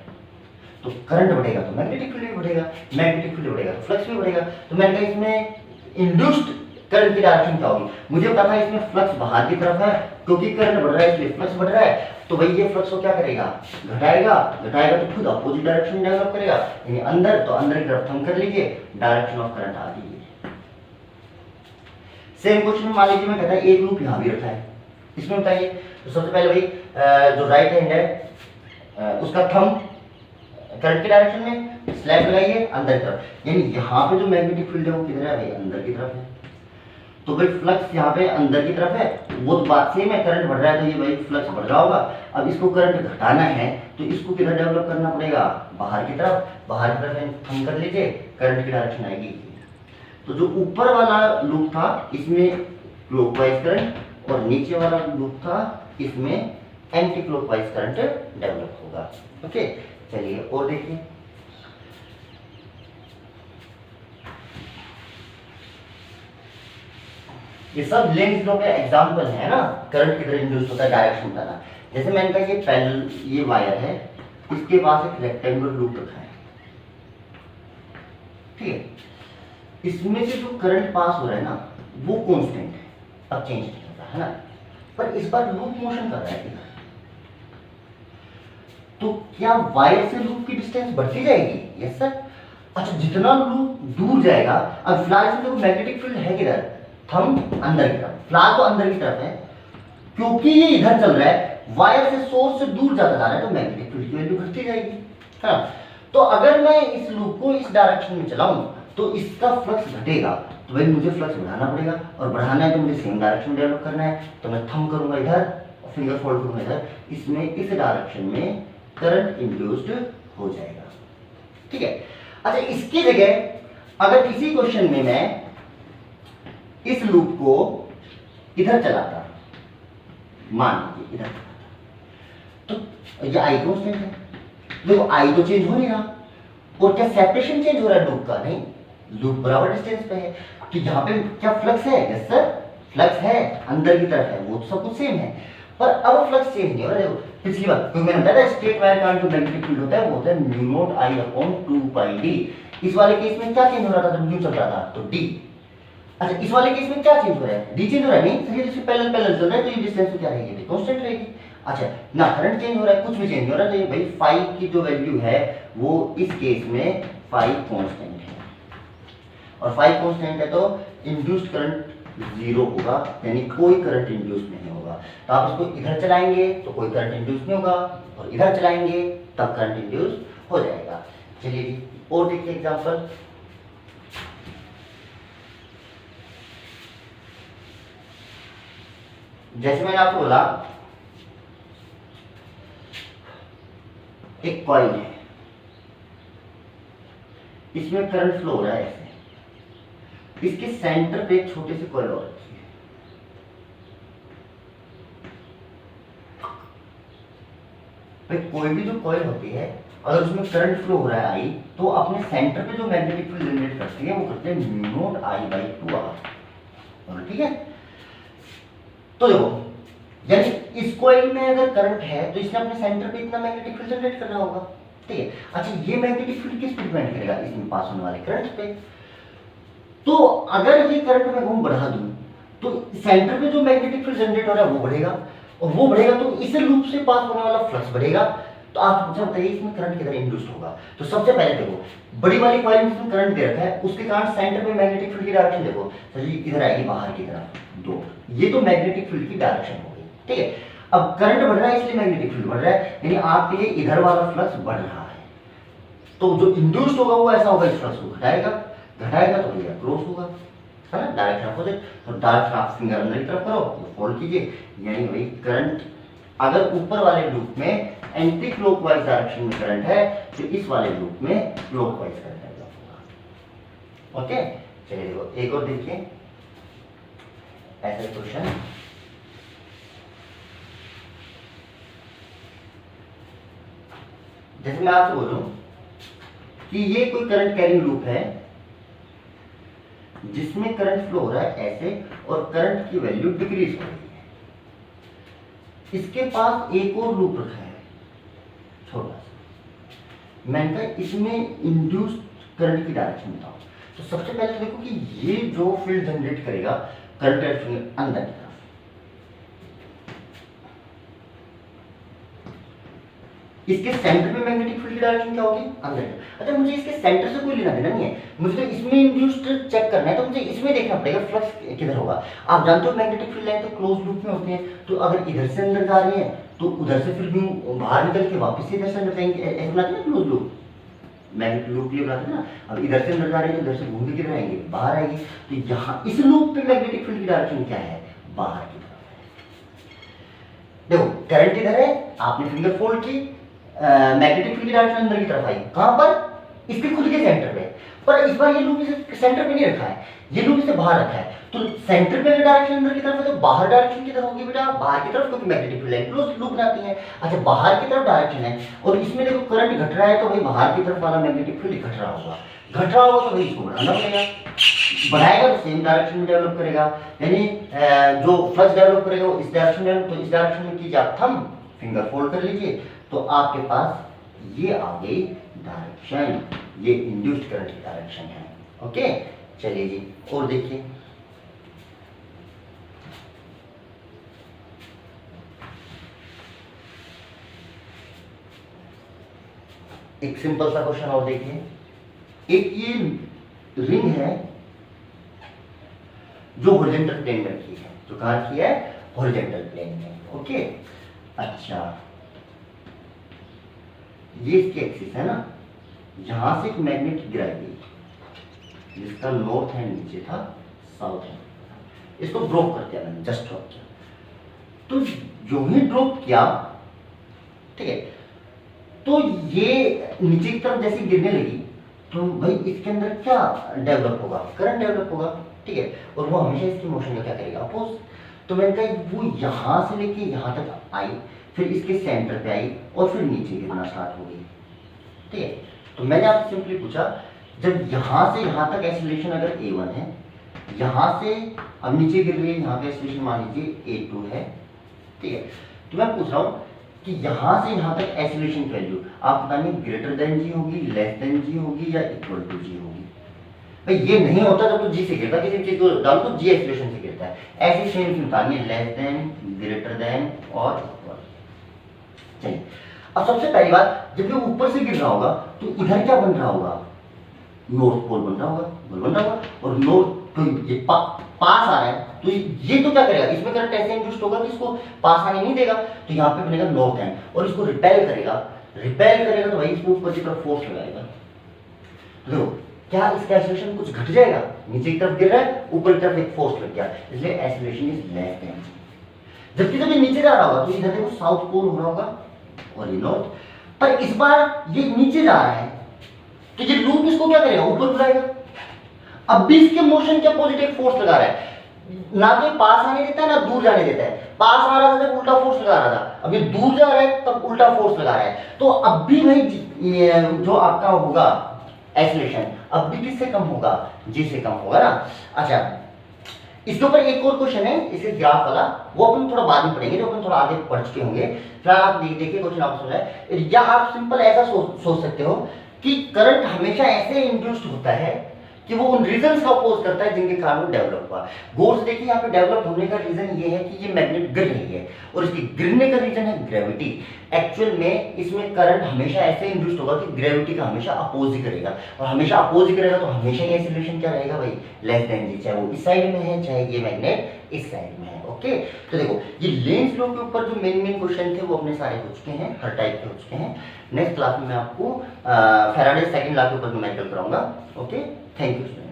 Speaker 1: तो करंट बढ़ेगा तो मैग्नेटिक फील्ड भी बढ़ेगा, मैग्नेटिक फील्ड बढ़ेगा तो फ्लक्स भी बढ़ेगा। तो मैंने कहा इसमें इंड्यूस्ड करंट की डायरेक्शन क्या होगी? मुझे पता है इसमें फ्लक्स बाहर की तरफ है, क्योंकि करंट बढ़ रहा है इसलिए फ्लक्स बढ़ रहा है, तो भाई ये फ्लक्स को क्या करेगा? घटाएगा, घटाएगा तो खुद अपोजिट डायरेक्शन डेवलप करेगा, यानी अंदर, तो अंदर की तरफ थंब कर लीजिए, डायरेक्शन ऑफ करंट आ गई है। सेम क्वेश्चन मान लीजिए मैं कहता है एक लूप यहाँ भी रखा है, इसमें बताइए। तो सबसे पहले भाई जो राइट हैंड है उसका थंब करंट की डायरेक्शन में स्लैब लगाइए अंदर की तरफ, यानी यहाँ पे जो मैग्नेटिक फील्ड है वो किधर है भाई, अंदर की तरफ है। तो भाई फ्लक्स यहाँ पे अंदर की तरफ है, वो तो बात सेम है, करंट बढ़ रहा है तो ये भाई फ्लक्स बढ़ रहा होगा। अब इसको करंट घटाना है तो इसको किधर डेवलप करना पड़ेगा, बाहर की तरफ। बाहर की तरफ थंब कर लीजिए, करंट की डायरेक्शन आएगी। तो जो ऊपर वाला लूप था इसमें क्लॉकवाइज करंट और नीचे वाला लूप था इसमें एंटी क्लॉकवाइज करंट डेवलप होगा। ओके, चलिए और देखिए। ये सब लेंस लॉ के एग्जांपल है ना, करंट किधर इंड्यूस होता है, डायरेक्शन बताना। जैसे मैंने कहा ये पैरेलल ये वायर है, इसके पास एक रेक्टेंगुलर लूप रखा है, ठीक है। इसमें से जो करंट पास हो रहा है ना वो कांस्टेंट है, अब चेंज नहीं होता है ना, पर इस बार लूप मोशन कर रहा है इधर। तो क्या वायर से लूप की डिस्टेंस बढ़ती जाएगी? Yes sir. अच्छा, जितना लूप दूर जाएगा, अब फिलहाल से देखो मैग्नेटिक फील्ड है किधर, थंब अंदर की तरफ, फिलहाल तो अंदर की तरफ है, क्योंकि ये इधर चल रहा है, वायर से सोर्स से दूर जाता जा रहा है, तो मैग्नेटिक फील्ड की वैल्यू घटती जाएगी, है ना। तो अगर मैं इस लूप को इस डायरेक्शन में चलाऊं तो इसका फ्लक्स घटेगा, तो भाई मुझे फ्लक्स बढ़ाना पड़ेगा, और बढ़ाना है तो मुझे सेम डायरेक्शन डेवलप करना है, तो मैं थंब करूंगा इधर और फिंगर फोल्ड करूंगा इधर, इसमें इस डायरेक्शन में करंट इंड्यूस्ड हो जाएगा, ठीक है। अच्छा, इसकी जगह अगर इसी क्वेश्चन में मैं इस लूप को इधर चलाता, मान लीजिए इधर चलाता, तो ये आई कांस्टेंट है, देखो आई तो चेंज हो नहीं रहा, और क्या सेपरेशन चेंज हो रहा है लूप का? नहीं, लूप बराबर डिस्टेंस पे है। तो यहाँ पे क्या फ्लक्स है? यस सर, फ्लक्स है, अंदर की तरफ है, वो तो सब कुछ सेम है, पर अब फ्लक्स चेंज नहीं हो रहा। देखो पिछली बार क्योंकि मैंने बताया स्ट्रेट वायर का जो मैग्नेटिक फील्ड होता है वो होता है mu not I upon 2 pi D. इस वाले केस में क्या चेंज हो रहा था जब म्यू चल रहा था, तो डी। अच्छा, इस वाले केस में क्या चेंज हो रहा है? डी चेंज हो रहा है। नहीं सर, ये पैरेलल पैरेलल चल रहा है तो ये डिस्टेंस क्या रहेगी? कांस्टेंट रहेगी। अच्छा, ना करंट चेंज हो रहा है, कुछ भी चेंज नहीं हो रहा है, तो ये भाई फाई की जो वैल्यू है वो इस केस में फाई कांस्टेंट है, और फाई कांस्टेंट है तो इंड्यूस्ड करंट जीरो होगा, यानी कोई करंट इंड्यूस नहीं होगा। तो आप इसको इधर चलाएंगे तो कोई करंट इंड्यूस नहीं होगा, और इधर चलाएंगे तब करंट इंड्यूस हो जाएगा। चलिए जी और देखिए एग्जांपल। जैसे मैंने आपको बोला एक कॉइल है, इसमें करंट फ्लो हो रहा है ऐसे, इसके सेंटर पे एक छोटी सी कॉइल और रखी है, भाई कोई भी जो कॉइल होती है अगर उसमें करंट फ्लो हो रहा है आई, तो अपने सेंटर पे जो मैग्नेटिक फील्ड जनरेट करती है वो करते हैं mu not I by 2r, ठीक है। तो देखो, यानी इस कॉइल में अगर करंट है तो इसने अपने सेंटर पे इतना मैग्नेटिक फील्ड जनरेट करना होगा, ठीक है। अच्छा, ये मैग्नेटिक फील्ड किस पे डिपेंड करेगा? इसमें पास होने वाले करंट पे। तो अगर ये करंट मैं कहूं बढ़ा दूं तो सेंटर पे जो मैग्नेटिक फील्ड जनरेट हो रहा है वो बढ़ेगा, और वो बढ़ेगा तो इस लूप से पास होने वाला फ्लक्स बढ़ेगा। तो आप मुझे बताइए इसमें करंट किधर इंड्यूस होगा? तो सबसे पहले देखो, बड़ी वाली कॉइल में इसमें करंट दे रखा है, उसके कारण सेंटर पे मैग्नेटिक फील्ड की डायरेक्शन देखो, तो ये इधर आएगी बाहर की तरफ 2, ये तो मैग्नेटिक फील्ड की डायरेक्शन हो गई, ठीक है। अब करंट बढ़ रहा है इसलिए मैग्नेटिक फील्ड बढ़ रहा है, यानी आपके लिए इधर वाला फ्लक्स बढ़ रहा है, तो जो इंड्यूस्ड होगा वो ऐसा होगा, इस फ्लक्स को घटाएगा, घटाएगा तो भैया क्रॉस होगा, है ना, डायरेक्शन अपोजिट। तो डायरेक्शन आप फिंगर अंदर की तरफ करो, फोल्ड कीजिए, यानी वही करंट अगर ऊपर वाले लूप में एंटी क्लॉकवाइज डायरेक्शन में करंट है तो इस वाले लूप में क्लॉकवाइज करंट डेवलप होगा। ओके, चलिए देखो एक और देखिए ऐसा क्वेश्चन। जैसे मैं आपको बोलूं कि ये कोई करंट कैरिंग लूप है जिसमें करंट फ्लो हो रहा है ऐसे, और करंट की वैल्यू डिक्रीज हो रही है, इसके पास एक और लूप रखा है छोटा सा, मैंने कहा इसमें इंड्यूस्ड करंट की डायरेक्शन बताओ। तो सबसे पहले देखो कि ये जो फील्ड जनरेट करेगा करंट डायरेक्शन अंदर की तरफ, इसके सेंटर में मैग्नेटिक फील्ड की डायरेक्शन क्या होगी, अंदर। अच्छा मुझे इसके सेंटर से कोई लेना देना नहीं है, मुझे तो इसमें इंड्यूस्ड चेक करना है, तो मुझे इसमें देखना पड़ेगा फ्लक्स किधर होगा। आप जानते हो मैग्नेटिक फील्ड लाइन तो क्लोज लूप में होती है, तो अगर इधर से अंदर जा रही है तो उधर से फिर बाहर निकल के वापस से इधर से अंदर जाएंगे, ऐसे बनाते हैं क्लोज लूप, मैग्नेटिक लूप ये बनाते हैं ना। अब इधर से अंदर जा रही है तो इधर से घूम के किधर आएंगे, बाहर आएगी। तो यहाँ इस लूप पे मैग्नेटिक फील्ड की डायरेक्शन क्या है, बाहर की तरफ। देखो करंट इधर है, आपने फिंगर फोल्ड की, मैग्नेटिक फील्ड की डायरेक्शन अंदर की तरफ आई, कहां पर, इसके खुद के सेंटर पे। पर इस बार ये लूप इसे सेंटर पे नहीं रखा है, ये लूप इसे बाहर रखा है। तो सेंटर पे डायरेक्शन अंदर की तरफ है, तो बाहर डायरेक्शन किधर होगी बेटा, बाहर की तरफ, क्योंकि magnetic field line close loop बनाती है। अच्छा बाहर की तरफ डायरेक्शन है, और इसमें देखो करंट घट रहा है, तो भाई बाहर की तरफ वाला मैग्नेटिक फील्ड घट रहा होगा, तो भाई इसको बढ़ाना पड़ेगा, बढ़ाएगा तो सेम डायरेक्शन में डेवलप करेगा, यानी जो फ्लक्स डेवलप करेगा वो इस डायरेक्शन में। तो इस डायरेक्शन में कीजिए आप थंब, फिंगर फोल्ड कर लीजिए, तो आपके पास ये आ गई डायरेक्शन, ये इंड्यूस्ड करंट की डायरेक्शन है। ओके चलिए जी और देखिए, एक सिंपल सा क्वेश्चन और देखिए। एक ये रिंग है जो हॉरिजॉन्टल प्लेन में रखी है, जो कहां रखी है, हॉरिजॉन्टल प्लेन में। ओके अच्छा ये इसकी एक्सिस है ना, यहां से एक मैग्नेट गिराई गई जिसका नॉर्थ हैंड नीचे था, साउथ हैंड, इसको ड्रॉप कर दिया मैंने, जस्ट ड्रॉप किया। तो जो ही ड्रॉप किया, ठीक है, तो ये नीचे की तरफ जैसे गिरने लगी, तो भाई इसके अंदर क्या डेवलप होगा, करंट डेवलप होगा, ठीक है, और वो हमेशा इसकी मोशन में क्या करेगा, अपोज। तो मैंने कहा वो यहां से लेके यहां तक आई, फिर इसके सेंटर पे आई और फिर नीचे गिरना स्टार्ट हो गई, ठीक है। तो मैंने आपसे सिंपली पूछा, जब यहां से यहां तक एक्सीलरेशन अगर a1 है, यहां से अब नीचे गिर रही है, यहां का एक्सीलरेशन मान लीजिए a2 है, ठीक है। तो मैं पूछ रहा हूं कि यहां से यहां तक एक्सीलरेशन की वैल्यू आप बताइए, ग्रेटर देन जी होगी, लेस देन जी होगी, या इक्वल टू जी होगी। भाई ये नहीं होता जब तो जी से गिरता, किसी चीज को डाल तो जी एक्सीलरेशन से गिरता है, ऐसी सेम बताइए, लेस देन, ग्रेटर देन और इक्वल। चलिए अब सबसे पहली बात, जब ये ऊपर से गिर रहा होगा तो इधर क्या बन रहा होगा, नॉर्थ पोल बन रहा होगा, बन रहा होगा, और नॉर्थ तो ये पास आ रहा है, तो ये तो क्या करेगा, इसमें करंट ऐसे इंड्यूस्ड होगा कि इसको पास आने नहीं देगा, तो यहाँ पे बनेगा नॉर्थ एंड, और इसको रिपेल करेगा, तो भाई इसको ऊपर की तरफ फोर्स लगाएगा। देखो क्या इसका एक्सीलरेशन कुछ घट जाएगा, नीचे की तरफ गिर रहा है, ऊपर की तरफ एक फोर्स लग गया, इसलिए एक्सीलरेशन इज लेस देन। जबकि जब ये नीचे जा रहा होगा तो इधर देखो साउथ पोल हो रहा होगा और ये नॉर्थ, पर इस बार ये नीचे जा रहा है, तो ये लूप इसको क्या करेगा, ऊपर बुलाएगा। अब भी इसके मोशन क्या पॉजिटिव फोर्स लगा रहा है, ना तो पास आने देता है ना दूर जाने देता है, पास आ रहा था जब उल्टा फोर्स लगा रहा था, अभी दूर जा रहा है तब उल्टा फोर्स लगा रहा है। तो अब भी भाई जो आपका होगा एक्सीलरेशन, अब भी किससे कम होगा, जी से कम होगा ना। अच्छा इसके ऊपर एक और क्वेश्चन है, इसे ग्राफ वाला, वो अपन थोड़ा बाद में पढ़ेंगे, जो अपन थोड़ा आगे पढ़ चुके होंगे। फिलहाल आप देखिए क्वेश्चन आपको सुना है, या आप सिंपल ऐसा सोच सकते हो कि करंट हमेशा ऐसे इंड्यूस्ड होता है कि वो उन रीजंस का अपोज करता है जिनके कारण वो डेवलप हुआ। गौर से देखिए यहाँ पे डेवलप होने का रीजन ये है कि ये मैग्नेट गिर रही है, और इसकी गिरने का रीजन है ग्रेविटी। एक्चुअल में इसमें करंट हमेशा ऐसे इंड्यूस्ड होगा कि ग्रेविटी का हमेशा अपोज ही करेगा, और हमेशा अपोज ही करेगा तो हमेशा ये एक्सीलरेशन क्या रहेगा भाई, लेस देन जी, चाहे वो इस साइड में है चाहे ये मैग्नेट इस साइड में है। ओके तो देखो ये लेंज लॉ के ऊपर जो मेन क्वेश्चन थे वो अपने सारे हो चुके हैं, हर टाइप के हो चुके हैं। नेक्स्ट क्लास में मैं आपको फैराडे सेकंड लॉ के ऊपर न्यूमेरिकल कराऊंगा। Okay thank you.